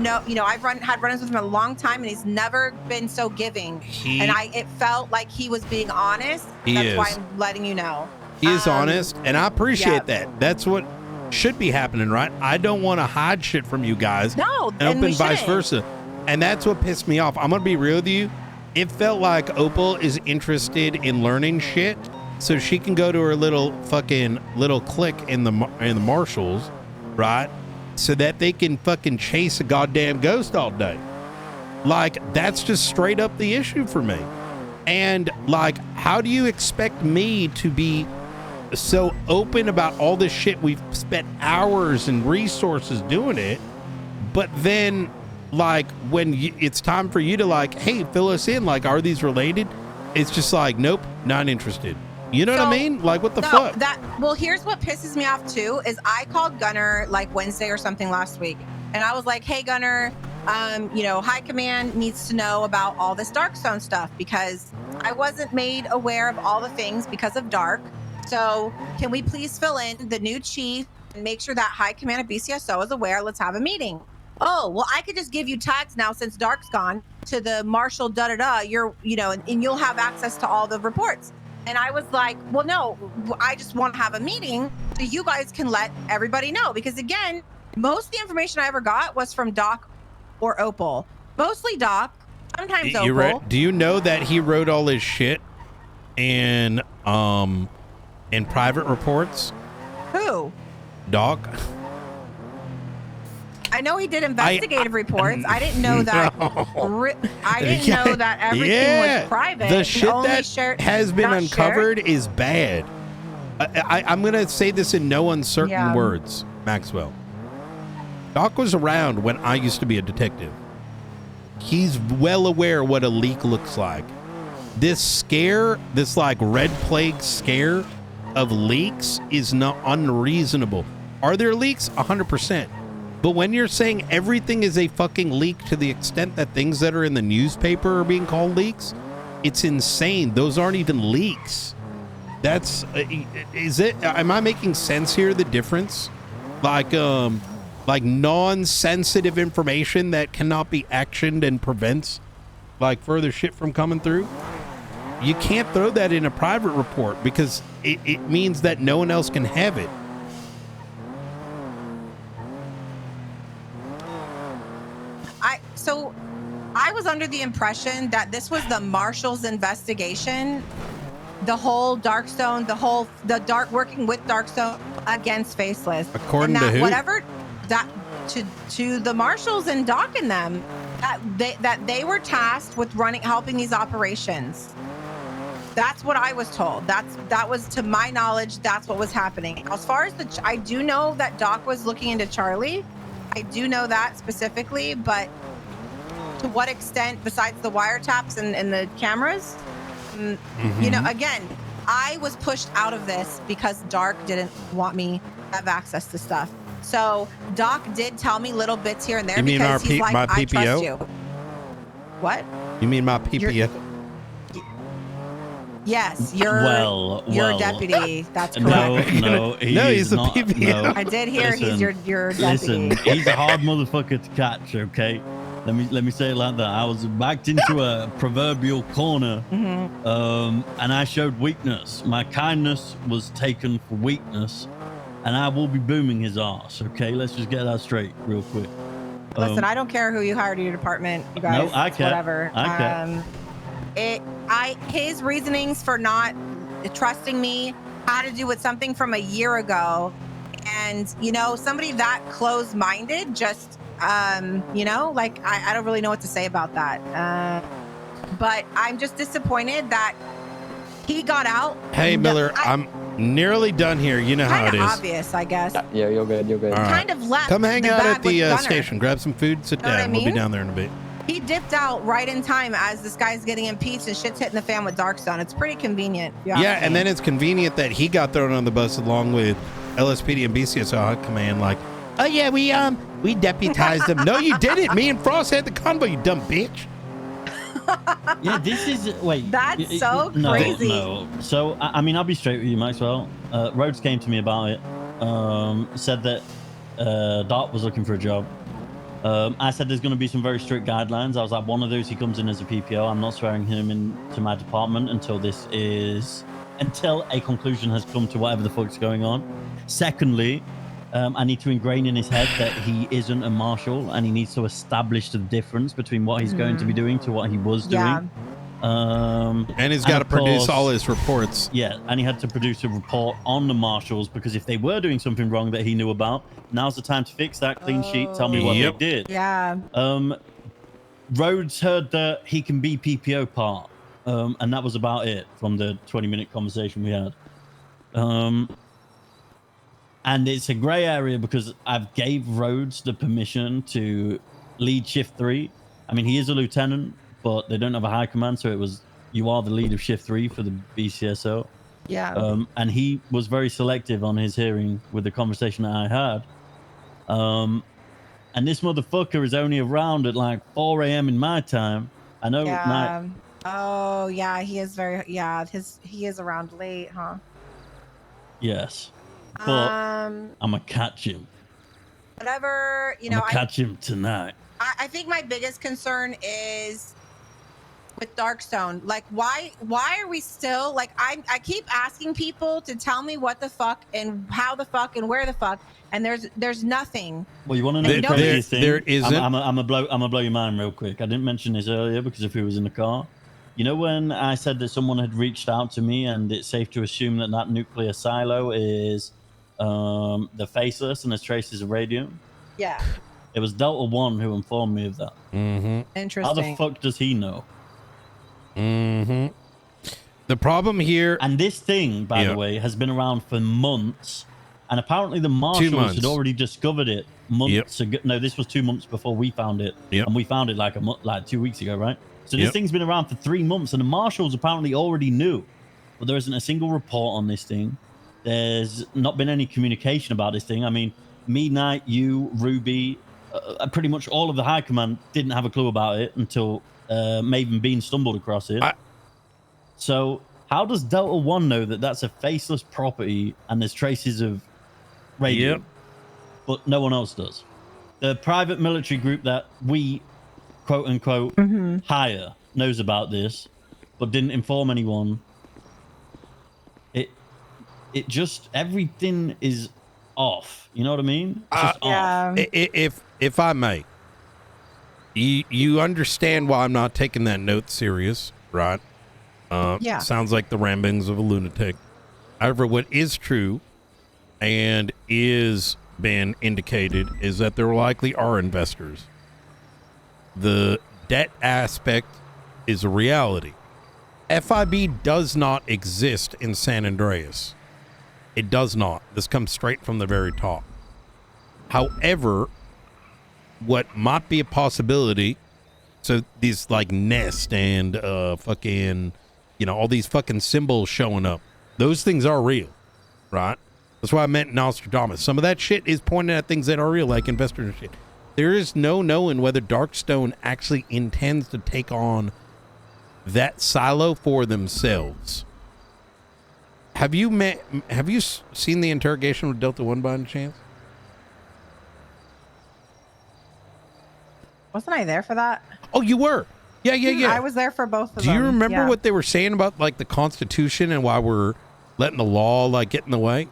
had run-ins with him a long time, and he's never been so giving. It felt like he was being honest. That's why I'm letting you know.
He is honest, and I appreciate that. That's what should be happening, right? I don't want to hide shit from you guys.
No,
and vice versa. And that's what pissed me off. I'm gonna be real with you. It felt like Opal is interested in learning shit, so she can go to her little clique in the Marshals, right? So that they can fucking chase a goddamn ghost all day. Like, that's just straight up the issue for me. And like, how do you expect me to be so open about all this shit? We've spent hours and resources doing it, but then like when it's time for you to like, hey, fill us in, like, are these related? It's just like, nope, not interested. You know what I mean? Like, what the fuck?
Well, here's what pisses me off too, is I called Gunner like Wednesday or something last week, and I was like, hey Gunner, High Command needs to know about all this Darkstone stuff, because I wasn't made aware of all the things because of Dark. So can we please fill in the new chief and make sure that High Command of BCSO is aware? Let's have a meeting. Oh, well, I could just give you tags now since Dark's gone to the Marshal and you'll have access to all the reports. And I was like, well, no, I just want to have a meeting so you guys can let everybody know. Because again, most of the information I ever got was from Doc or Opal. Mostly Doc, sometimes Opal.
Do you know that he wrote all his shit in private reports?
Who?
Doc.
I know he did investigative reports. I didn't know that. I didn't know that everything was private.
The shit that has been uncovered is bad. I'm going to say this in no uncertain words, Maxwell. Doc was around when I used to be a detective. He's well aware what a leak looks like. This like red plague scare of leaks is not unreasonable. Are there leaks? 100%. But when you're saying everything is a fucking leak to the extent that things that are in the newspaper are being called leaks, it's insane. Those aren't even leaks. That's, am I making sense here? The difference? Like non-sensitive information that cannot be actioned and prevents like further shit from coming through. You can't throw that in a private report because it means that no one else can have it.
So I was under the impression that this was the Marshals investigation, the whole Darkstone, the Dark working with Darkstone against Faceless.
According to who?
Whatever that to the Marshals and Doc and them, that they were tasked with helping these operations. That's what I was told. That was, to my knowledge, that's what was happening. As far as I do know that Doc was looking into Charlie. I do know that specifically, but to what extent, besides the wiretaps and the cameras, again, I was pushed out of this because Dark didn't want me to have access to stuff. So Doc did tell me little bits here and there because he's like,
my
I
PPO?
trust you. What?
You mean my PPO?
Yes, you're deputy. That's correct.
No, he's
a
not,
PPO.
no.
I did hear he's your deputy.
Listen, he's a hard motherfucker to catch, okay? Let me say it like that. I was backed into a proverbial corner, and I showed weakness. My kindness was taken for weakness, and I will be booming his ass, okay? Let's just get that straight real quick.
Listen, I don't care who you hire to your department, you guys.
No, I care.
Whatever.
I care.
His reasonings for not trusting me had to do with something from a year ago, and somebody that closed-minded just I don't really know what to say about that, but I'm just disappointed that he got out.
Hey Miller, I'm nearly done here. You know how it is.
Obvious, I guess.
Yeah, you're good.
All right.
Kind of left.
Come hang out at the
Gunner.
station. Grab some food. Sit down. We'll be down there in a bit.
He dipped out right in time as this guy's getting impeached and shit's hitting the fan with Darkstone. It's pretty convenient.
Yeah, and then it's convenient that he got thrown on the bus along with LSPD and BCSO Command. Like, Oh yeah, we deputized them. No, you didn't. Me and Frost had the convo, you dumb bitch.
Yeah, this is wait.
That's so
no,
crazy.
No. So I mean, I'll be straight with you, Maxwell. Rhodes came to me about it. Said that Dart was looking for a job. I said there's going to be some very strict guidelines. I was like, one of those, he comes in as a PPO. I'm not swearing him into my department until a conclusion has come to whatever the fuck's going on. Secondly, I need to ingrain in his head that he isn't a marshal, and he needs to establish the difference between what he's going to be doing to what he was doing.
And he's got to produce all his reports.
Yeah, and he had to produce a report on the marshals, because if they were doing something wrong that he knew about, now's the time to fix that. Clean sheet, tell me what they did.
Yeah.
Rhodes heard that he can be PPO part, and that was about it from the 20-minute conversation we had. And it's a gray area because I've gave Rhodes the permission to lead Shift 3. I mean, he is a lieutenant, but they don't have a high command, so it was, you are the lead of Shift 3 for the BCSO.
Yeah.
And he was very selective on his hearing with the conversation that I had. And this motherfucker is only around at like 4 a.m. in my time. I know.
Yeah. Oh, yeah. He is very. Yeah. He is around late, huh?
Yes. But I'm gonna catch him.
Whatever.
I'm gonna catch him tonight.
I think my biggest concern is with Darkstone. Like, why are we still like? I keep asking people to tell me what the fuck and how the fuck and where the fuck, and there's nothing.
Well, you want to know the craziest thing?
There isn't.
I'm gonna blow your mind real quick. I didn't mention this earlier because if he was in the car, you know, when I said that someone had reached out to me, and it's safe to assume that that nuclear silo is the Faceless and there's traces of radium.
Yeah.
It was Delta One who informed me of that.
Interesting.
How the fuck does he know?
The problem here,
and this thing, by the way, has been around for months, and apparently the marshals had already discovered it months ago. No, this was 2 months before we found it, and we found it like 2 weeks ago, right? So this thing's been around for 3 months, and the marshals apparently already knew, but there isn't a single report on this thing. There's not been any communication about this thing. I mean, me, Knight, you, Ruby, pretty much all of the high command didn't have a clue about it until Maven Bean stumbled across it. So how does Delta One know that that's a Faceless property and there's traces of radium, but no one else does? The private military group that we, quote unquote, hire knows about this, but didn't inform anyone. It just, everything is off. You know what I mean? It's just off.
If I may, you understand why I'm not taking that note serious, right? Sounds like the ramblings of a lunatic. However, what is true and is been indicated is that there likely are investors. The debt aspect is a reality. FIB does not exist in San Andreas. It does not. This comes straight from the very top. However, what might be a possibility, so these like Nest and fucking, you know, all these fucking symbols showing up, those things are real, right? That's why I meant Nostradamus. Some of that shit is pointing at things that are real, like investors and shit. There is no knowing whether Darkstone actually intends to take on that silo for themselves. Have you seen the interrogation with Delta One by any chance?
Wasn't I there for that?
Oh, you were. Yeah.
I was there for both of them.
Do you remember what they were saying about like the Constitution and why we're letting the law like get in the way?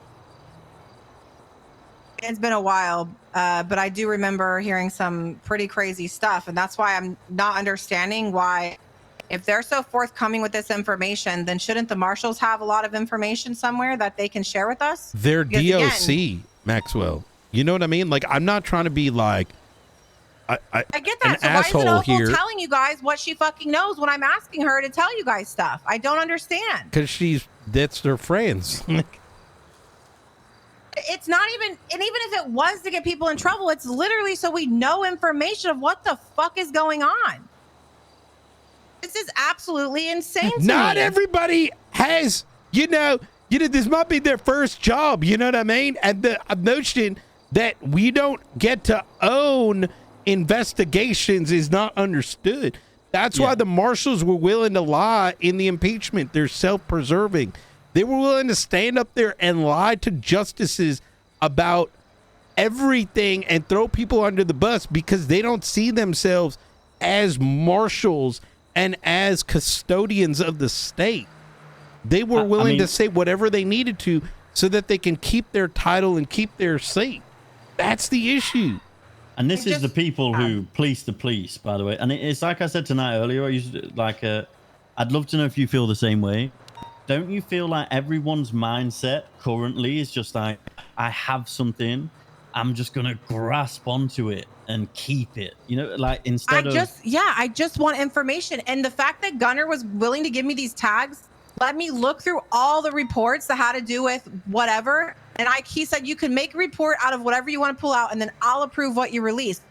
It's been a while, but I do remember hearing some pretty crazy stuff, and that's why I'm not understanding why, if they're so forthcoming with this information, then shouldn't the marshals have a lot of information somewhere that they can share with us?
They're DOC, again, Maxwell. You know what I mean? Like, I'm not trying to be like
I get that. So why isn't Opal telling you guys what she fucking knows when I'm asking her to tell you guys stuff? I don't understand.
Because that's their friends.
It's not even, and even if it was to get people in trouble, it's literally so we know information of what the fuck is going on. This is absolutely insane to me.
Not everybody has, you know, this might be their first job, you know what I mean? And the notion that we don't get to own investigations is not understood. That's why the marshals were willing to lie in the impeachment. They're self-preserving. They were willing to stand up there and lie to justices about everything and throw people under the bus because they don't see themselves as marshals and as custodians of the state. They were willing to say whatever they needed to so that they can keep their title and keep their seat. That's the issue.
And this is the people who police the police, by the way. And it's like I said tonight earlier, I'd love to know if you feel the same way. Don't you feel like everyone's mindset currently is just like, I have something, I'm just going to grasp onto it and keep it, you know, like instead
I just want information. And the fact that Gunner was willing to give me these tags, let me look through all the reports that had to do with whatever. And he said, you can make a report out of whatever you want to pull out, and then I'll approve what you release.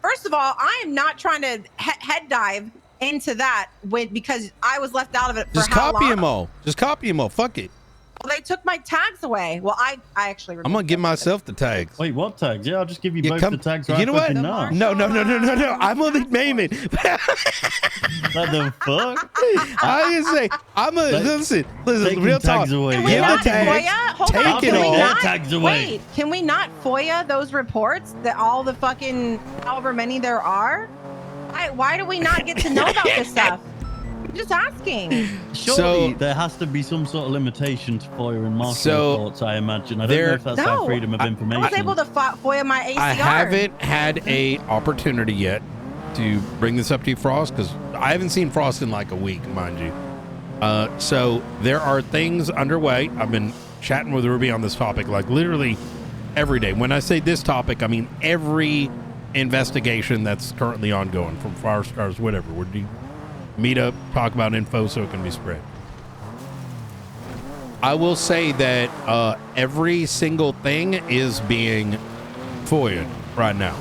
First of all, I am not trying to head dive into that because I was left out of it for
Just copy them all. Just copy them all. Fuck it.
Well, they took my tags away. Well, I actually...
I'm going to give myself the tags.
Wait, what tags? Yeah, I'll just give you both the tags right.
You know what?
Now.
No. I'm only naming.
What the fuck?
I didn't say. Listen, real talk.
Away.
Can we not FOIA?
Take it all.
Tags away.
Wait, can we not FOIA those reports that all the fucking however many there are? Why do we not get to know about this stuff? I'm just asking.
Surely there has to be some sort of limitation to FOIA and Marshall reports, I imagine. I don't know if that's like freedom of information.
I was able to FOIA my ACR.
I haven't had a opportunity yet to bring this up to you, Frost, because I haven't seen Frost in like a week, mind you. So there are things underway. I've been chatting with Ruby on this topic like literally every day. When I say this topic, I mean every investigation that's currently ongoing, from Fire Stars, whatever. We're meet up, talk about info so it can be spread. I will say that every single thing is being FOIA'd right now.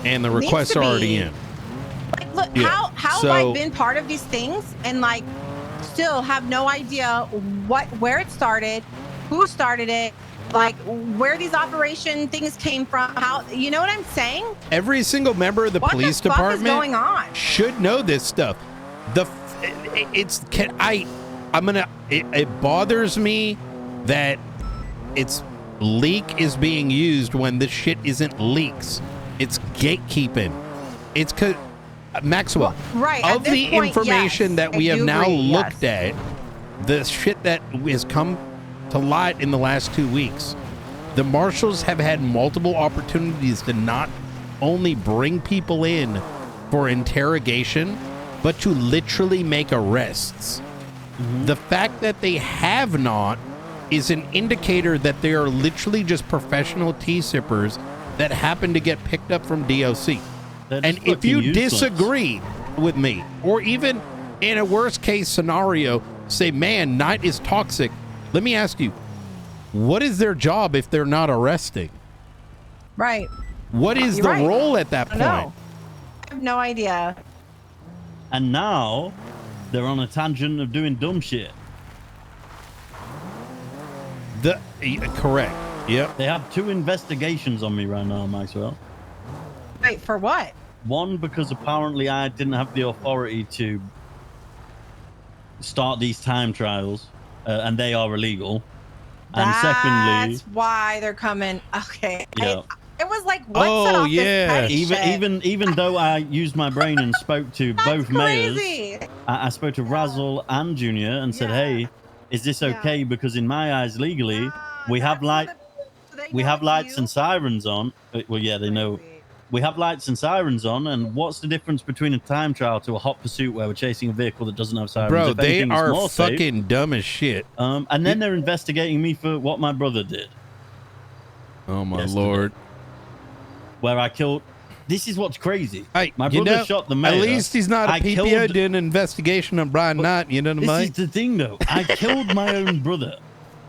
And the requests are already in.
Like, look, how have I been part of these things and like still have no idea where it started, who started it, like where these operation things came from, how, you know what I'm saying?
Every single member of the police department
is going on?
Should know this stuff. It bothers me that leak is being used when this shit isn't leaks. It's gatekeeping. It's Maxwell.
Well, right.
Of the information that we have now looked at, the shit that has come to light in the last 2 weeks, the marshals have had multiple opportunities to not only bring people in for interrogation, but to literally make arrests. Mm-hmm. The fact that they have not is an indicator that they are literally just professional T-sippers that happen to get picked up from DOC. And if you disagree with me, or even in a worst case scenario, say, man, Knight is toxic, let me ask you, what is their job if they're not arresting?
Right.
What is the role at that point?
I have no idea.
And now they're on a tangent of doing dumb shit.
Correct. Yep.
They have 2 investigations on me right now, Maxwell.
Wait, for what?
One, because apparently I didn't have the authority to start these time trials, and they are illegal. And secondly,
that's why they're coming. Okay.
Yeah.
It was like, what set off this
even though I used my brain and spoke to both mayors, I spoke to Razzle and Junior and said, hey, is this okay? Because in my eyes, legally, we have lights and sirens on. Well, yeah, they know. We have lights and sirens on, and what's the difference between a time trial to a hot pursuit where we're chasing a vehicle that doesn't have sirens?
Bro, they are fucking dumb as shit.
And then they're investigating me for what my brother did.
Oh my lord.
Where I killed... This is what's crazy.
Hey,
my brother shot the mayor.
At least he's not a PPO doing an investigation on Brian Knight, you know what I mean?
This is the thing, though. I killed my own brother.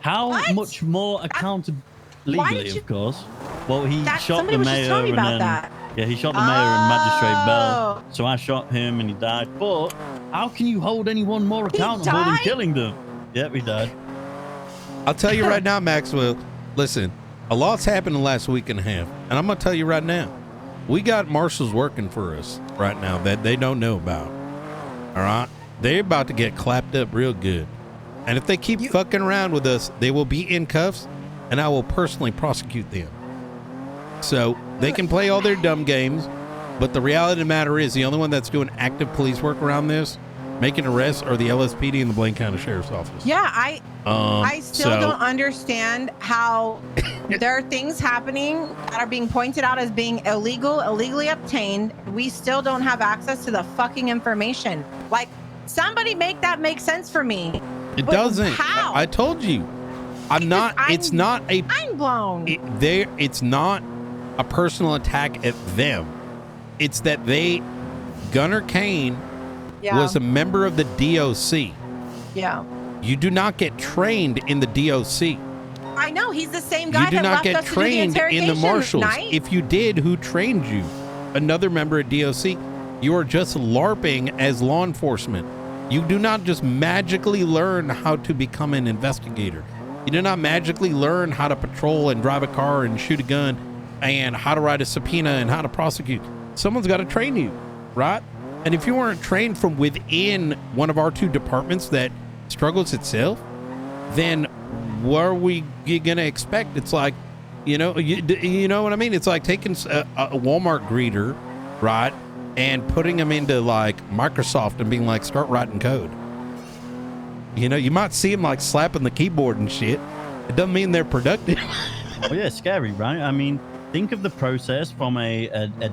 How much more accountable... Legally, of course. Well, he shot the mayor and then... Yeah, he shot the mayor and Magistrate Bell. So I shot him and he died. But how can you hold anyone more accountable than killing them? Yep, he died.
I'll tell you right now, Maxwell. Listen, A lot's happened in the last week and a half, and I'm gonna tell you right now, we got Marshals working for us right now that they don't know about. All right, they're about to get clapped up real good, and if they keep fucking around with us, they will be in cuffs, and I will personally prosecute them. So they can play all their dumb games, but the reality of the matter is, the only one that's doing active police work around this, making arrests, are the LSPD and the Blaine County Sheriff's Office.
Yeah, I still don't understand how there are things happening that are being pointed out as being illegal, illegally obtained. We still don't have access to the fucking information. Like, somebody make that make sense for me.
It
But
doesn't.
how?
I told you. It's not a.
Mind blown.
It's not a personal attack at them. It's that Gunnar Kane was a member of the DOC.
Yeah.
You do not get trained in the DOC.
I know, he's the same guy
You do
that
not
left
get
us to do the
trained in the
interrogation
Marshals.
night.
If you did, who trained you? Another member of DOC. You are just LARPing as law enforcement. You do not just magically learn how to become an investigator. You do not magically learn how to patrol and drive a car and shoot a gun and how to write a subpoena and how to prosecute. Someone's got to train you, right? And if you weren't trained from within one of our two departments that struggles itself, then what are we going to expect? It's like, you know what I mean? It's like taking a Walmart greeter, right, and putting them into like Microsoft and being like, start writing code. You know, you might see them like slapping the keyboard and shit. It doesn't mean they're productive.
Oh yeah, scary, right? I mean, think of the process from a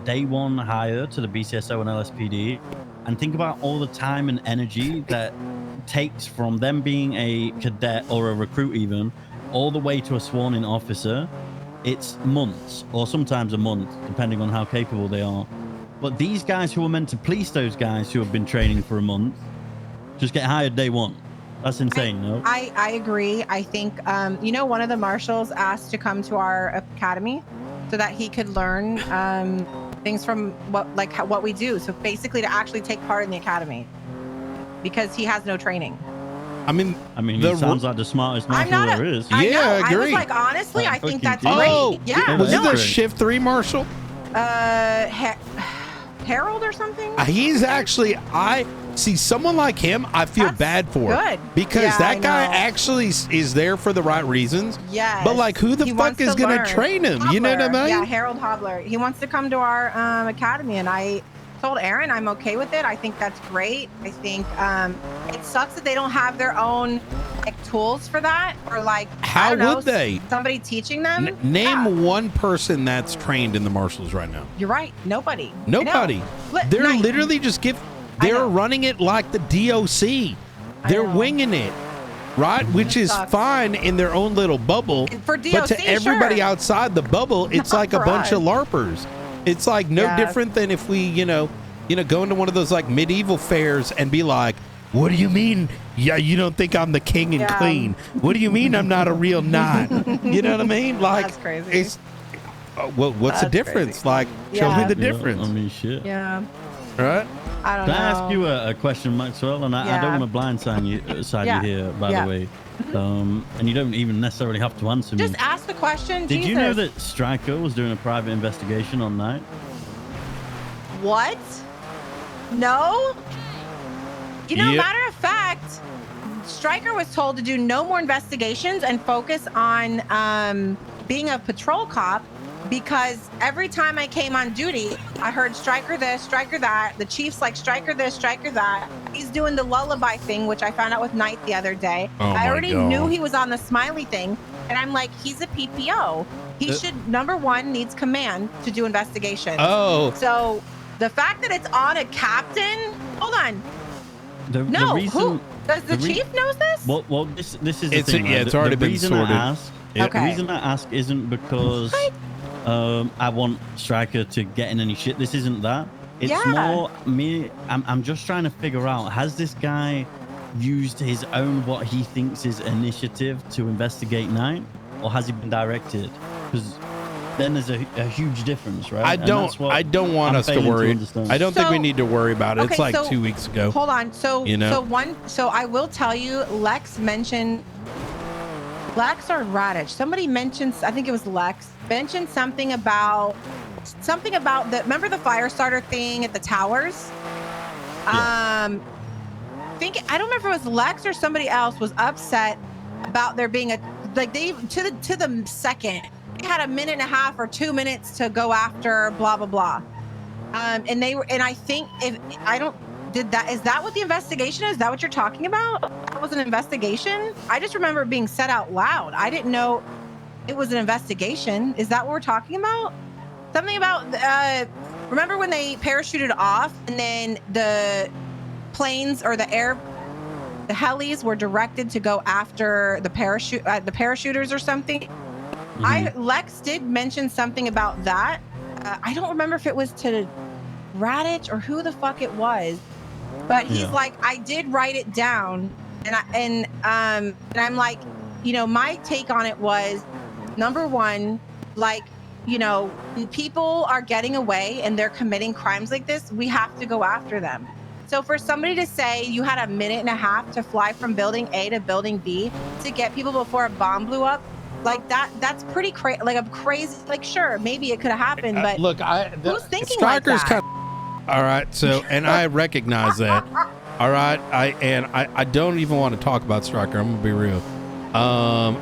day one hire to the BCSO and LSPD, and think about all the time and energy that takes from them being a cadet or a recruit even, all the way to a sworn-in officer. It's months, or sometimes a month, depending on how capable they are. But these guys who are meant to police those guys who have been training for a month just get hired day one. That's insane, no?
I agree. I think, one of the marshals asked to come to our academy so that he could learn things from what we do. So basically to actually take part in the academy, because he has no training.
I mean,
he sounds like the smartest marshal there is.
I
I was
agree.
like, honestly, I think that's
Oh,
great. Yeah.
Was it
no,
the Shift 3 marshal?
Harold or something?
He's actually, I see someone like him, I feel
That's
bad for.
good.
Because
Yeah,
that
I
guy
know.
actually is there for the right reasons.
Yes.
But like, who the
He
fuck
wants
is
to
going to
learn.
train him? You know what I
Hobler.
mean?
Yeah, Harold Hobler. He wants to come to our academy, and I told Aaron I'm okay with it. I think that's great. I think it sucks that they don't have their own tools for that, or like,
How
I don't know,
would they?
Somebody teaching them.
Name one person that's trained in the Marshals right now.
You're right. Nobody. I
Nobody.
know.
They're
Night.
literally just
I
they're
know.
running it like the DOC. They're
know.
winging it, right? Which is
sucks.
fine in their own little bubble.
For
But
DOC,
to everybody
sure.
outside the bubble, it's
Not
like a
for
bunch
us.
of LARPers. It's like no
Yeah.
different than if we, go into one of those like medieval fairs and be like, what do you mean? Yeah, you don't think I'm the king and
Yeah.
clean? What do you mean I'm not a real knight? You know what I mean? Like,
That's crazy.
It's what's the
That's
difference?
crazy.
Like, show me
Yeah.
the
Yeah,
difference,
I mean, shit.
Yeah.
right?
I don't
Can
know.
I ask you a question, Maxwell? And I
Yeah.
don't want to blindside
Yeah.
you here, by
Yeah.
the way. And you don't even necessarily have to answer me.
Just ask the question.
Did you know
Jesus.
that Stryker was doing a private investigation on night?
What? No?
Yeah.
Matter of fact, Stryker was told to do no more investigations and focus on being a patrol cop, because every time I came on duty, I heard Stryker this, Stryker that. The chief's like, Stryker this, Stryker that. He's doing the lullaby thing, which I found out with Knight the other day.
Oh
I
my
already
God.
knew he was on the smiley thing. And I'm like, he's a PPO. He should, number one, needs command to do investigations.
Oh,
So the fact that it's on a captain, hold on.
The
No,
reason,
who? Does the
the re-
chief knows this?
Well, this is the
It's-
thing.
yeah,
right?
it's already
the
been
reason
sorted.
I ask,
Yeah.
Okay.
The reason I ask isn't because I want Stryker to get in any shit. This isn't that. It's
Yeah.
more me. I'm just trying to figure out, has this guy used his own, what he thinks is initiative to investigate Nine, or has he been directed? Because then there's a huge difference, right?
I
And
don't.
that's what
I don't want
I'm
us to
failing
worry.
understand.
I don't think we
So-
need to worry about it. It's
Okay,
like
so
2 weeks ago.
Hold on. So
You know?
so I will tell you, Lex mentioned Lex or Radich. Somebody mentioned, I think it was Lex, mentioned something about the, remember the fire starter thing at the towers? Yeah. I don't remember if it was Lex or somebody else was upset about there being to the second, they had a minute and a half or 2 minutes to go after blah, blah, blah. And I think is that what the investigation is? Is that what you're talking about? That was an investigation? I just remember it being said out loud. I didn't know it was an investigation. Is that what we're talking about? Something about, remember when they parachuted off and then the planes or the helis were directed to go after the parachuters or something? Mm-hmm. Lex did mention something about that. I don't remember if it was to Radich or who the fuck it was, but he's like, I did write it down, and I'm like, my take on it was, number one, like, people are getting away and they're committing crimes like this. We have to go after them. So for somebody to say you had a minute and a half to fly from building A to building B to get people before a bomb blew up, like that's pretty crazy. Like a crazy, like, sure, maybe it could have happened, but
look,
who's thinking
Striker's
like that?
All right, so, and I recognize that. All right, I don't even want to talk about Striker. I'm gonna be real.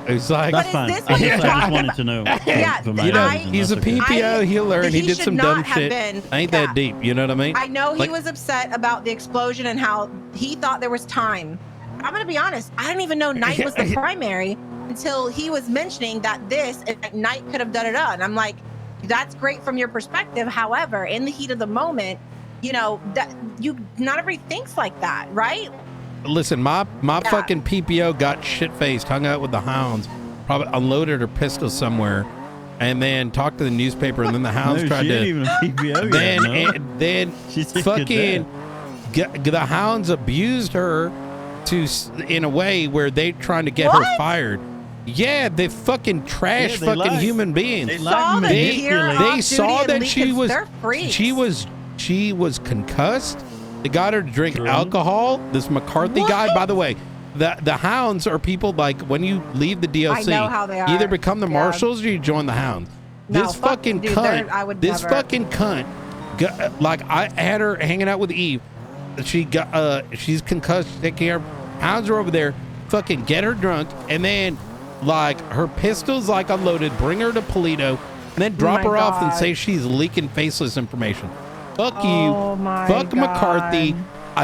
It's like,
that's fine. I just wanted to know.
Yeah,
he's a PPO. He'll learn. He did some dumb shit. Ain't that deep? You know what I mean?
I know he was upset about the explosion and how he thought there was time. I'm gonna be honest. I didn't even know Knight was the primary until he was mentioning that Knight could have done it. And I'm like, that's great from your perspective. However, in the heat of the moment, that not everybody thinks like that, right?
Listen, my fucking PPO got shit-faced, hung out with the hounds, probably unloaded her pistol somewhere, and then talked to the newspaper, and then the hounds tried to.
Even a PPO
then fucking the hounds abused her in a way where they trying to get her fired. Yeah, they fucking trash fucking human beings. They saw that she was concussed. They got her to drink alcohol. This McCarthy guy, by the way, the hounds are people like when you leave the DLC,
I know how they are.
You either become the Marshals or you join the hounds. This fucking cunt, like I had her hanging out with Eve. She's concussed. Take care. Hounds are over there. Fucking get her drunk, and then like her pistol's like unloaded. Bring her to Polito, and then drop her off and say she's leaking Faceless information. Fuck you. Fuck McCarthy.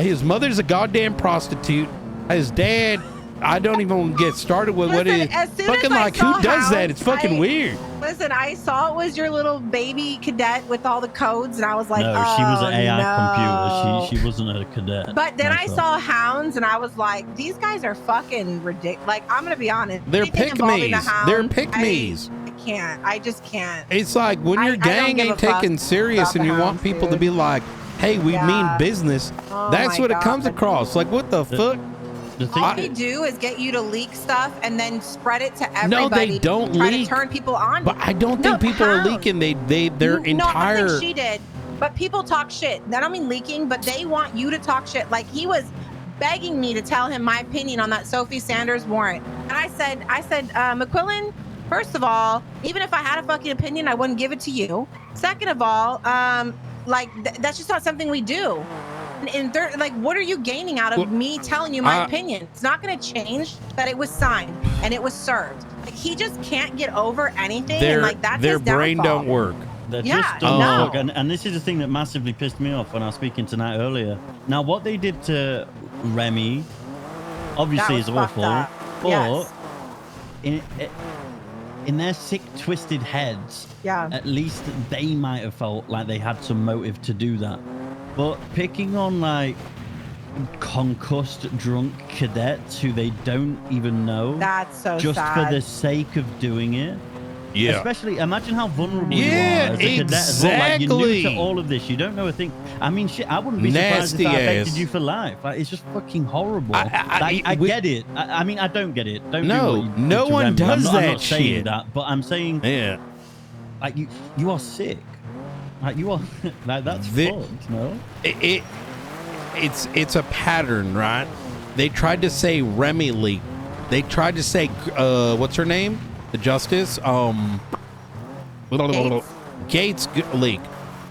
His mother's a goddamn prostitute. His dad, I don't even get started with what it is. Fucking like, who does that? It's fucking weird.
Listen, I saw it was your little baby cadet with all the codes, and I was like,
no, she was an AI computer. She wasn't a cadet.
But then I saw hounds, and I was like, these guys are fucking ridiculous. Like, I'm going to be honest.
They're pick-me's. They're pick-me's.
I just can't.
It's like when your gang ain't taken serious and you want people to be like, hey, we mean business. That's what it comes across. Like, what the fuck?
All they do is get you to leak stuff and then spread it to everybody.
No, they don't leak.
To turn people on.
But I don't think people are leaking. Their entire.
No, I think she did. But people talk shit. I don't mean leaking, but they want you to talk shit. Like he was begging me to tell him my opinion on that Sophie Sanders warrant, and I said, McQuillan. First of all, even if I had a fucking opinion, I wouldn't give it to you. Second of all, that's just not something we do. And third, like, what are you gaining out of me telling you my opinion? It's not going to change that it was signed and it was served. Like, he just can't get over anything, and like that's
their
his downfall.
brain don't work.
They just don't work. And this is the thing that massively pissed me off when I was speaking to Nat earlier. Now, what they did to Remy, obviously, is awful. But in their sick, twisted heads, at least they might have felt like they had some motive to do that. But picking on like concussed, drunk cadets who they don't even know,
that's so
just
sad.
For the sake of doing it.
Yeah.
Especially, imagine how vulnerable you are as a cadet as well. Like, you're new to all of this. You don't know a thing. I mean, shit, I wouldn't be surprised if I affected you for life. Like, it's just fucking horrible. I get it. I mean, I don't get it.
No one does that shit.
I'm not saying that, but I'm saying, like, you are sick. Like, you are, like, that's fucked, no?
It's a pattern, right? They tried to say Remy leaked. they tried to say, what's her name? The justice, Gates leak.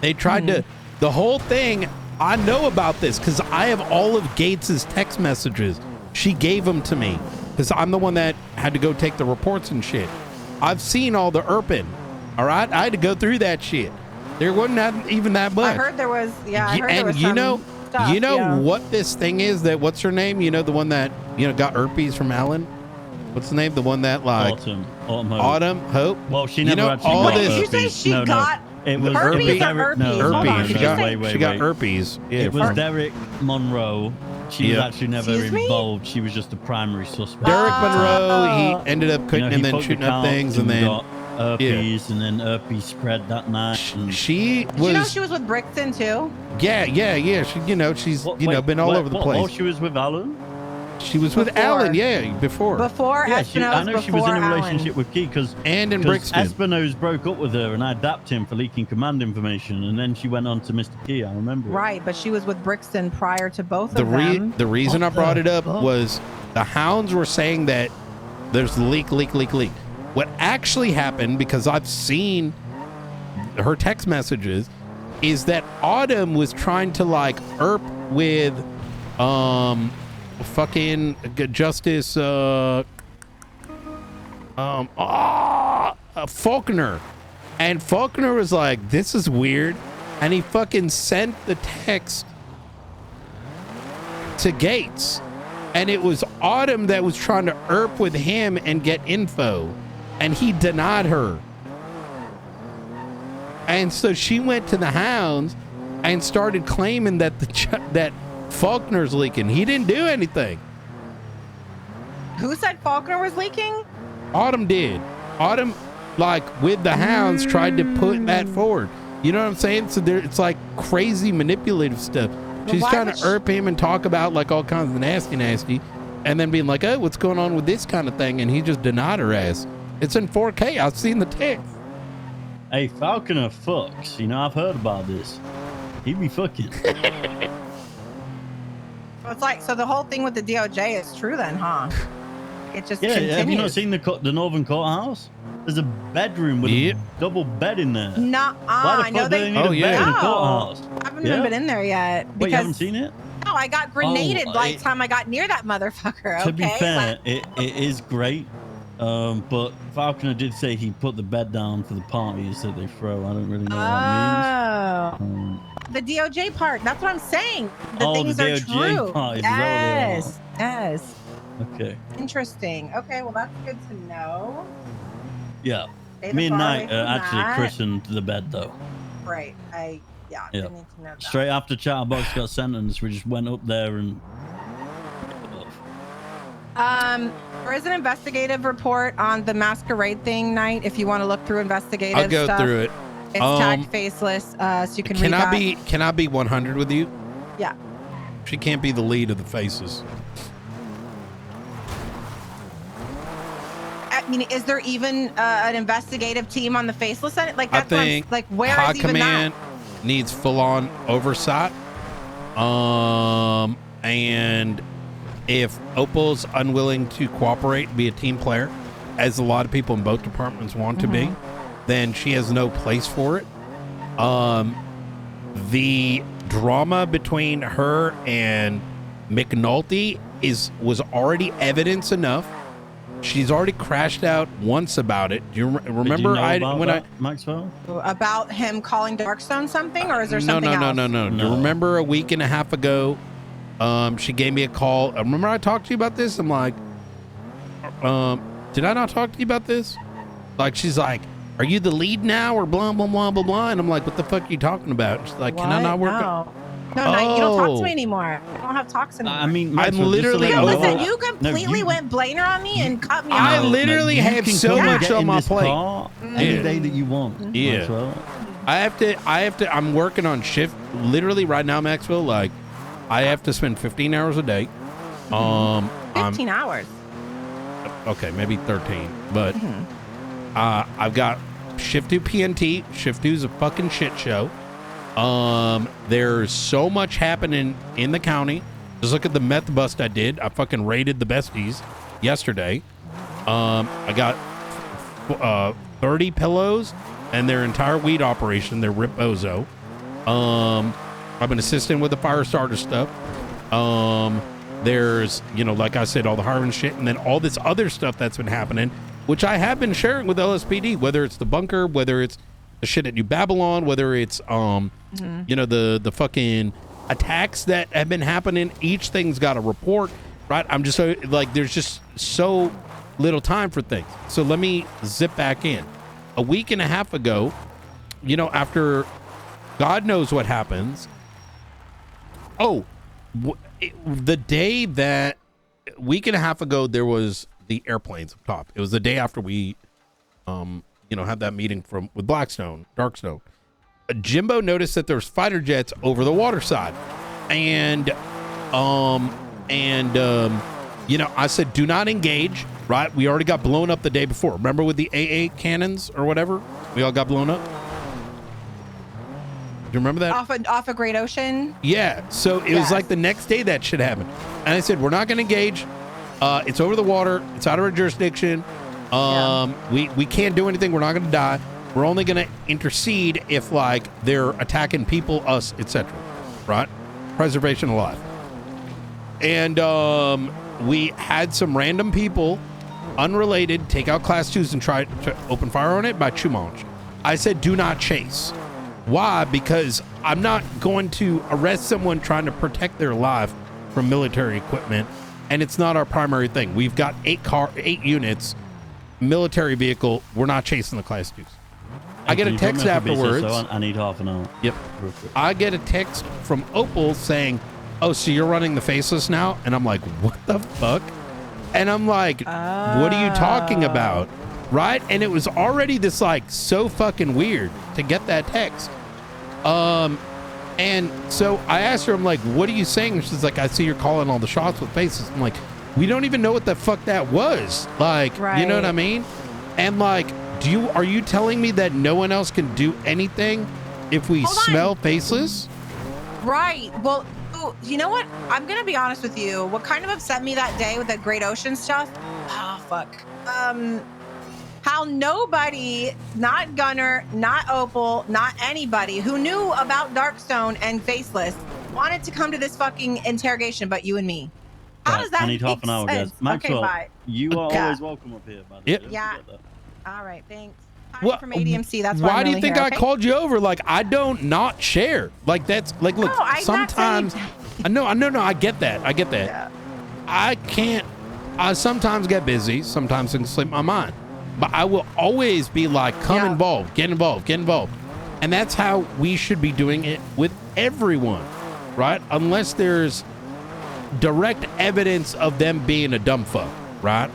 They tried to, the whole thing. I know about this because I have all of Gates's text messages. She gave them to me because I'm the one that had to go take the reports and shit. I've seen all the Irpin. All right, I had to go through that shit. There wasn't even that much.
I heard there was, I heard there was
you know,
stuff,
what this thing is that, what's her name? You know, the one that, got herpes from Alan? What's the name? The one that like Autumn Hope.
Well, she never actually
all
got
Wait,
this.
did you say she got
it was
herpes or
Derek,
herpes?
no,
Hold on,
herpes.
did you say-
She got herpes. Yeah,
It was Derek Monroe. She was actually never
Excuse me?
involved. She was just a primary suspect.
Derek Monroe. He ended up cutting
he
and then
fucked
shooting
the
up things, and
cops
then
got herpes, and then herpes spread that night. And
she
Did you know
was.
she was with Brixton too?
Yeah. She, she's been all over the place.
Oh, she was with Alan.
She was with
Before.
Alan, before.
Before
Yeah,
Espino's,
I know she was in a
before
relationship
Alan.
with Key because
And in Brixton.
Espino's broke up with her, and I dapped him for leaking command information, and then she went on to Mr. Key. I remember.
Right, but she was with Brixton prior to both of them.
The reason I
What
brought
the
it up
fuck?
was the hounds were saying that there's leak. What actually happened, because I've seen her text messages, is that Autumn was trying to like erp with fucking Justice Faulkner, and Faulkner was like, this is weird, and he fucking sent the text to Gates, and it was Autumn that was trying to erp with him and get info, and he denied her. And so she went to the hounds and started claiming that that Faulkner's leaking. He didn't do anything.
Who said Faulkner was leaking?
Autumn did. Autumn, like with the hounds, tried to put that forward. You know what I'm saying? So it's like crazy manipulative stuff. She's
why
trying
would
to erp him and talk about like all kinds of nasty, and then being like, oh, what's going on with this kind of thing? And he just denied her ass. It's in 4K. I've seen the text.
Hey, Falconer fucks. You know, I've heard about this. He be fucking.
It's like, so the whole thing with the DOJ is true then, huh? It just
Yeah,
continues.
have you not seen the Northern Courthouse? There's a bedroom with a double bed in there.
Nah,
Why the
I know
fuck do they
they.
need a bed in the
No.
courthouse?
I haven't even been in there yet.
Wait, you haven't seen it?
No, I got grenaded like time I got near that motherfucker.
To be
okay?
fair, it is great. But Falconer did say he put the bed down for the parties that they throw. I don't really know what that means.
The DOJ part. That's what I'm saying. The
Oh,
things
the
are
DOJ
true.
part, is that what they are?
Yes. Yes.
Okay.
Interesting. Okay, well that's good to know.
Yeah.
Stay the
Me and
far
Knight
away from
actually
that.
christened the bed though.
Right. I
Yeah.
didn't need to know that.
Straight after Chatterbox got sentenced, we just went up there and.
There is an investigative report on the masquerade thing, Knight. If you want to look through investigative
I'll go
stuff.
through it.
It's tagged Faceless, so you can read that.
Can I be 100 with you?
Yeah.
She can't be the lead of the Faces.
I mean, is there even an investigative team on the Faceless end? Like
I
that's what I'm-
think
like where
High
is even that?
Command needs full-on oversight. And if Opal's unwilling to cooperate, be a team player, as a lot of people in both departments want to be, then she has no place for it. The drama between her and McNulty was already evidence enough. She's already crashed out once about it. Do you remember?
Maxwell?
About him calling Darkstone something, or is there something else?
No. Do you remember a week and a half ago? She gave me a call. Remember I talked to you about this? I'm like, did I not talk to you about this? Like, she's like, are you the lead now or blah, blah, blah, blah, blah? And I'm like, what the fuck are you talking about? She's like, can I not work?
No, you don't talk to me anymore. I don't have talks anymore.
I mean,
I'm
Maxwell,
literally
just so you know,
listen, you completely went blainer on me and cut me
I
off.
literally
you
have
can
so
come and
much
get
on
in
my
this
plate.
car any day that you want.
Yeah.
Maxwell.
I have to, I'm working on shift literally right now, Maxwell. Like, I have to spend 15 hours a day.
15 hours.
Okay, maybe 13, but I've got shift 2 PNT. Shift 2 is a fucking shit show. There's so much happening in the county. Just look at the meth bust I did. I fucking raided the besties yesterday. I got 30 pillows and their entire weed operation. They're Rip Bozo. I've been assisting with the fire starter stuff. There's, you know, like I said, all the hiring shit, and then all this other stuff that's been happening, which I have been sharing with LSPD, whether it's the bunker, whether it's the shit at New Babylon, whether it's, you know, the fucking attacks that have been happening. Each thing's got a report, right? I'm just so, like, there's just so little time for things. So let me zip back in. A week and a half ago, you know, after God knows what happens. Oh, the day that week and a half ago, there was the airplanes up top. It was the day after we, you know, had that meeting with Blackstone, Darkstone. Jimbo noticed that there was fighter jets over the water side, and you know, I said, do not engage. Right, we already got blown up the day before. Remember with the AA cannons or whatever, we all got blown up. Do you remember that?
Off a Great Ocean?
Yeah. So it was like the next day that shit happened. And I said, we're not going to engage. It's over the water. It's out of our jurisdiction. We can't do anything. We're not going to die. We're only going to intercede if, like, they're attacking people, us, etc. Right? Preservation of life. And we had some random people, unrelated, take out class 2s and try to open fire on it by Chumonch. I said, do not chase. Why? Because I'm not going to arrest someone trying to protect their life from military equipment, and it's not our primary thing. We've got 8 units, military vehicle. We're not chasing the class 2s. I get a text afterwards.
I need half an hour.
Yep. I get a text from Opal saying, oh, so you're running the Faceless now? And I'm like, what the fuck? And I'm like, what are you talking about? Right? And it was already this, like, so fucking weird to get that text. And so I asked her, I'm like, what are you saying? She's like, I see you're calling all the shots with Faces. I'm like, we don't even know what the fuck that was. Like, you know what I mean? And like, are you telling me that no one else can do anything if we smell Faceless?
Right. Well, you know what? I'm going to be honest with you. What kind of upset me that day with the Great Ocean stuff? Oh, fuck. How nobody, not Gunner, not Opal, not anybody who knew about Darkstone and Faceless wanted to come to this fucking interrogation but you and me. How does that
I need half an hour, guys. Maxwell,
okay, bye.
You are always welcome up here, by the way.
Yeah. All right, thanks.
What,
from ADMC, that's why
do
I'm
you
really
think
here,
I called you over? Like, I don't not share. Like, that's like, look, sometimes I know, I get that.
Yeah.
I sometimes get busy, sometimes things slip my mind, but I will always be like, come involved, get involved. And that's how we should be doing it with everyone, right? Unless there's direct evidence of them being a dumb fuck, right?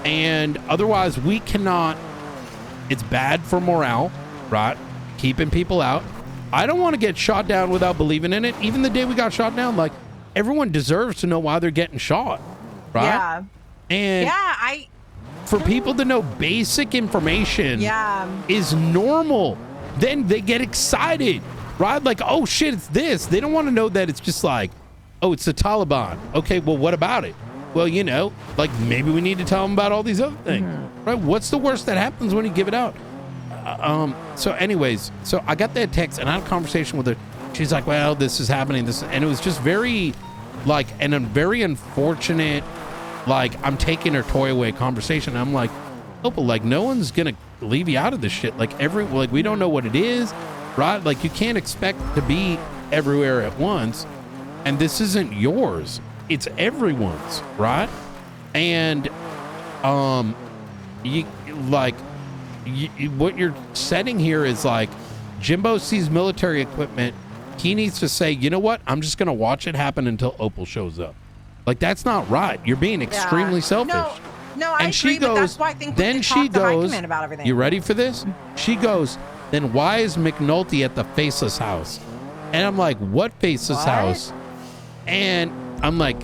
And otherwise we cannot. It's bad for morale, right? Keeping people out. I don't want to get shot down without believing in it. Even the day we got shot down, like, everyone deserves to know why they're getting shot, right?
Yeah.
And for people to know basic information is normal. Then they get excited, right? Like, oh shit, it's this. They don't want to know that it's just like, oh, it's the Taliban. Okay, well, what about it? Well, you know, like, maybe we need to tell them about all these other things, right? What's the worst that happens when you give it out? So anyways, so I got that text and I had a conversation with her. She's like, well, this is happening. And it was just very, like, and a very unfortunate, like, I'm taking her toy away conversation. I'm like, oh, but like, no one's going to leave you out of this shit. Like, we don't know what it is, right? Like, you can't expect to be everywhere at once. And this isn't yours. It's everyone's, right? And what you're setting here is like, Jimbo sees military equipment. He needs to say, you know what? I'm just going to watch it happen until Opal shows up. Like, that's not right. You're being extremely selfish.
No, I agree, but that's why I think we should talk to High Command about everything.
You ready for this? She goes, then why is McNulty at the Faceless house? And I'm like, what Faceless house? And I'm like,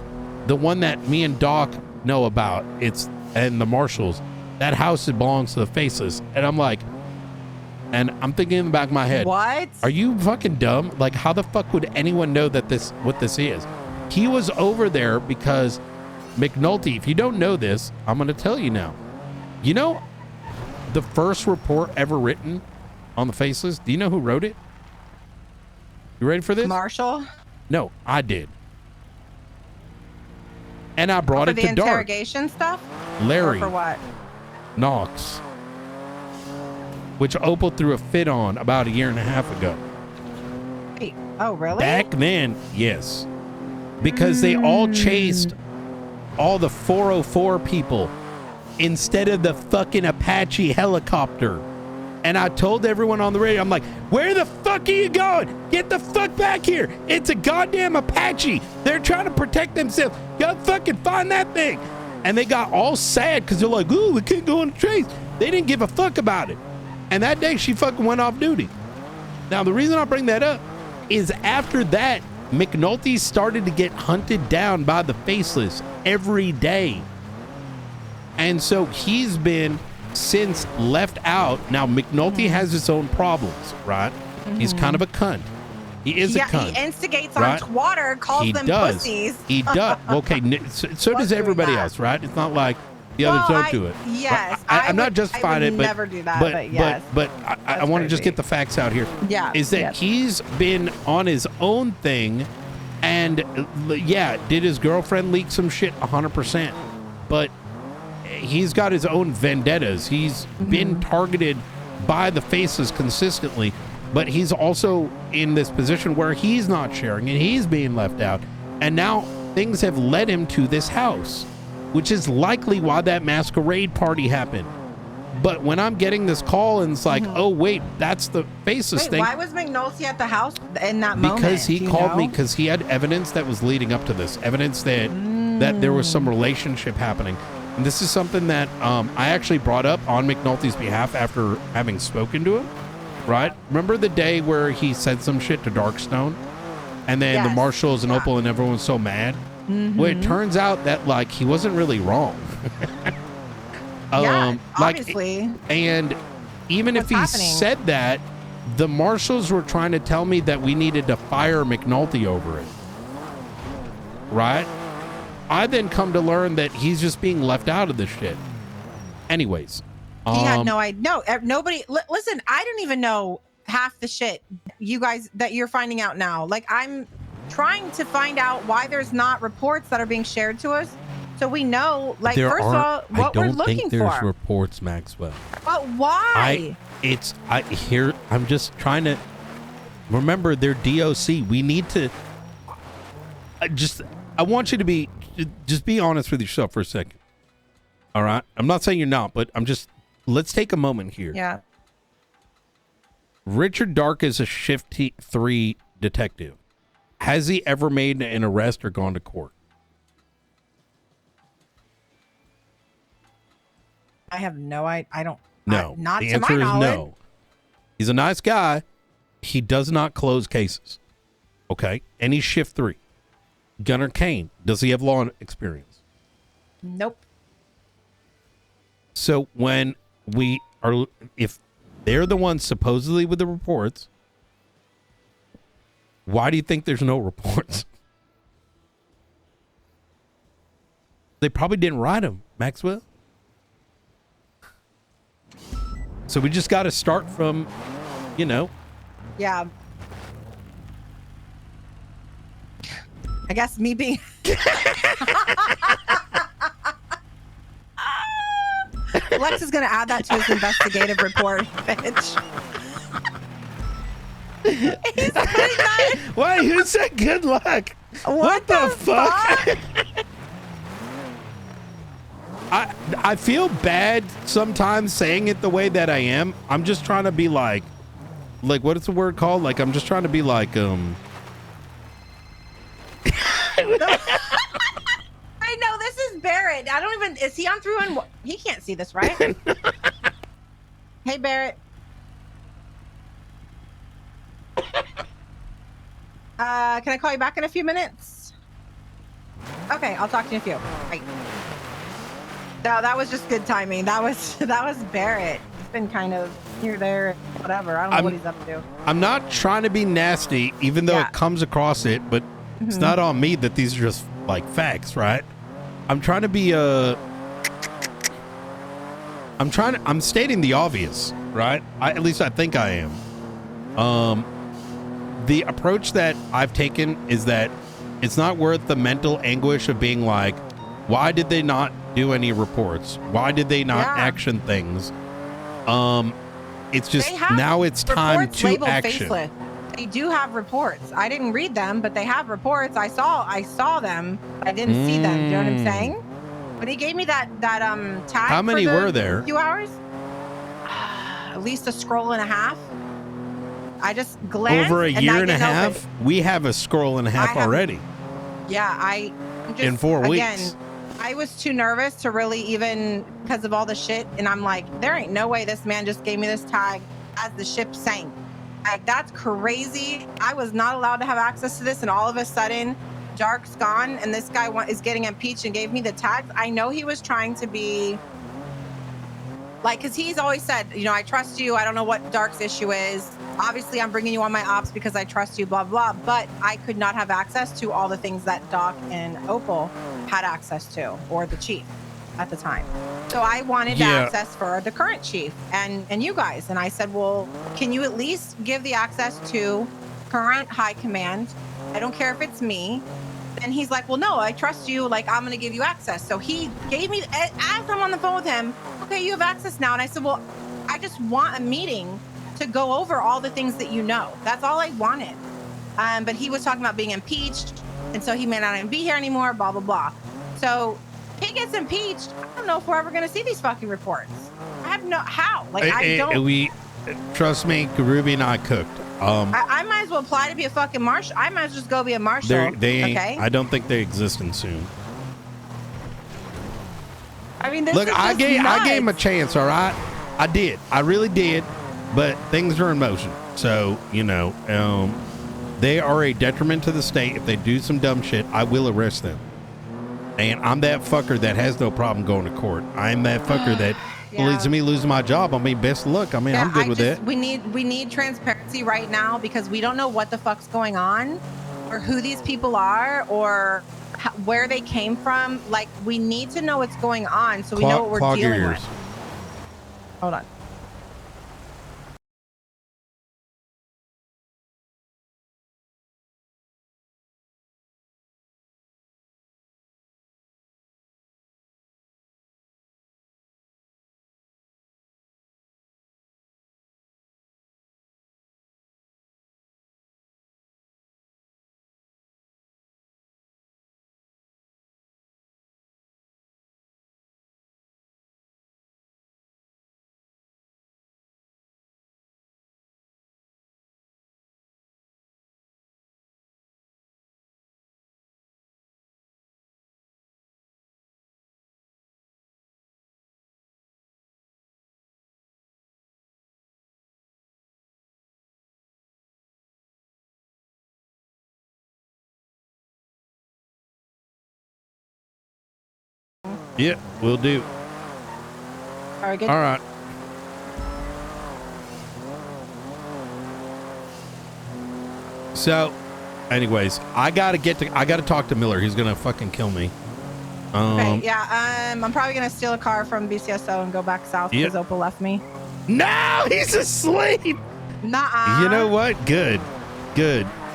the one that me and Doc know about, and the Marshals, that house belongs to the Faceless. And I'm like, and I'm thinking in the back of my head,
what?
Are you fucking dumb? Like, how the fuck would anyone know that what this is? He was over there because McNulty, if you don't know this, I'm going to tell you now. You know, the first report ever written on the Faceless, do you know who wrote it? You ready for this?
Marshall?
No, I did. And I brought it
for
to
the
Dark.
interrogation stuff?
Larry
Or for what?
Knox, which Opal threw a fit on about a year and a half ago.
Wait, oh, really?
Back then, yes. Because they all chased all the 404 people instead of the fucking Apache helicopter. And I told everyone on the radio, I'm like, where the fuck are you going? Get the fuck back here. It's a goddamn Apache. They're trying to protect themselves. Go fucking find that thing. And they got all sad because they're like, ooh, we can't go on the chase. They didn't give a fuck about it. And that day she fucking went off duty. Now, the reason I bring that up is after that, McNulty started to get hunted down by the Faceless every day. And so he's been since left out. Now, McNulty has his own problems, right? He's kind of a cunt. He is a cunt.
He instigates
right?
on Twitter, calls them pussies.
He does. Okay, so does everybody else, right? It's not like the others don't do it.
Yes.
I'm not justifying it, but
never do that, but yes.
But I want to just get the facts out here.
Yeah.
Is that he's been on his own thing, and yeah, did his girlfriend leak some shit? 100%. But he's got his own vendettas. He's been targeted by the Faces consistently, but he's also in this position where he's not sharing and he's being left out. And now things have led him to this house, which is likely why that masquerade party happened. But when I'm getting this call and it's like, oh, wait, that's the Faces thing.
Why was McNulty at the house in that moment?
Because he called me because he had evidence that was leading up to this, evidence that that there was some relationship happening. And this is something that I actually brought up on McNulty's behalf after having spoken to him, right? Remember the day where he said some shit to Darkstone? And then the Marshals and Opal and everyone was so mad? Well, it turns out that, like, he wasn't really wrong.
obviously.
And even if he said that, the Marshals were trying to tell me that we needed to fire McNulty over it. Right? I then come to learn that he's just being left out of this shit. Anyways.
He had no idea. No, nobody. Listen, I didn't even know half the shit you guys that you're finding out now. Like, I'm trying to find out why there's not reports that are being shared to us. So we know, like, first of all, what we're looking for. I don't think there's
reports, Maxwell.
But why?
I'm just trying to remember their DOC. We need to I want you to just be honest with yourself for a second. All right. I'm not saying you're not, but let's take a moment here.
Yeah.
Richard Dark is a Shift 3 detective. Has he ever made an arrest or gone to court?
I have no idea. I don't.
No.
Not
the
to my
answer is
knowledge.
no. He's a nice guy. He does not close cases. Okay. And he's Shift 3. Gunnar Kane, does he have law experience?
Nope.
So if they're the ones supposedly with the reports, why do you think there's no reports? They probably didn't write them, Maxwell. So we just got to start from,
Yeah. I guess me being. Lex is going to add that to his investigative report, bitch. He's putting that.
Why? Who said good luck?
What the fuck?
I feel bad sometimes saying it the way that I am. I'm just trying to be like what is the word called? Like, I'm just trying to be like,
I know, this is Barrett. I don't even, is he on through and he can't see this, right? Hey, Barrett. Can I call you back in a few minutes? Okay, I'll talk to you in a few. Right. No, that was just good timing. That was Barrett. He's been kind of here, there, whatever. I don't know what he's up to.
I'm not trying to be nasty, even though it comes across it, but it's not on me that these are just like facts, right? I'm trying to be I'm stating the obvious, right? At least I think I am. The approach that I've taken is that it's not worth the mental anguish of being like, why did they not do any reports? Why did they not action things? It's just now it's time to action.
Faceless. They do have reports. I didn't read them, but they have reports. I saw them. I didn't see them. Do you know what I'm saying? But he gave me that tag.
How many were there?
A few hours. At least a scroll and a half. I just glanced.
Over a year and a half? We have a scroll and a half already.
Yeah, I'm just,
in 4 weeks.
I was too nervous to really even, because of all the shit, and I'm like, there ain't no way this man just gave me this tag as the ship sank. Like, that's crazy. I was not allowed to have access to this, and all of a sudden, Dark's gone, and this guy is getting impeached and gave me the tags. I know he was trying to be, like, because he's always said, you know, I trust you. I don't know what Dark's issue is. Obviously, I'm bringing you on my ops because I trust you, blah, blah. But I could not have access to all the things that Doc and Opal had access to, or the chief at the time. So I wanted access for the current chief and you guys. And I said, well, can you at least give the access to current high command? I don't care if it's me. And he's like, well, no, I trust you. Like, I'm going to give you access. So he gave me, as I'm on the phone with him, okay, you have access now. And I said, well, I just want a meeting to go over all the things that you know. That's all I wanted. But he was talking about being impeached, and so he may not even be here anymore, blah, blah, blah. So he gets impeached. I don't know if we're ever going to see these fucking reports. I have no, how? Like, I don't.
Trust me, Ruby and I cooked.
I might as well apply to be a fucking marshal. I might as well just go be a marshal.
They ain't,
okay?
I don't think they exist in soon.
I mean, this
look,
is
I gave him a
nuts.
chance, all right? I did. I really did. But things are in motion. So, you know, they are a detriment to the state. If they do some dumb shit, I will arrest them. And I'm that fucker that has no problem going to court. I'm that fucker that leads to me losing my job. I mean, best of luck. I mean, I'm good with it.
We need transparency right now because we don't know what the fuck's going on or who these people are or where they came from. Like, we need to know what's going on so we know what we're dealing with. Hold on.
Yeah, we'll do.
All right, good.
All right. So, anyways, I gotta talk to Miller. He's gonna fucking kill me.
Okay, yeah, I'm probably gonna steal a car from BCSO and go back south because Opal left me.
No, he's asleep.
Nuh-uh.
You know what? Good.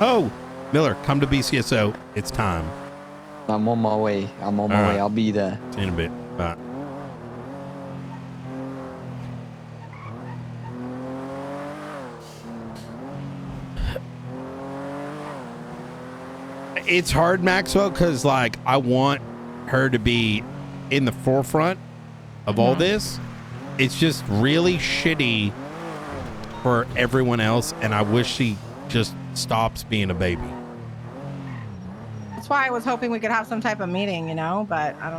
Oh, Miller, come to BCSO. It's time.
I'm on my way. I'll be there.
See you in a bit. Bye. It's hard, Maxwell, because like I want her to be in the forefront of all this. It's just really shitty for everyone else, and I wish she just stops being a baby.
That's why I was hoping we could have some type of meeting, you know, but I don't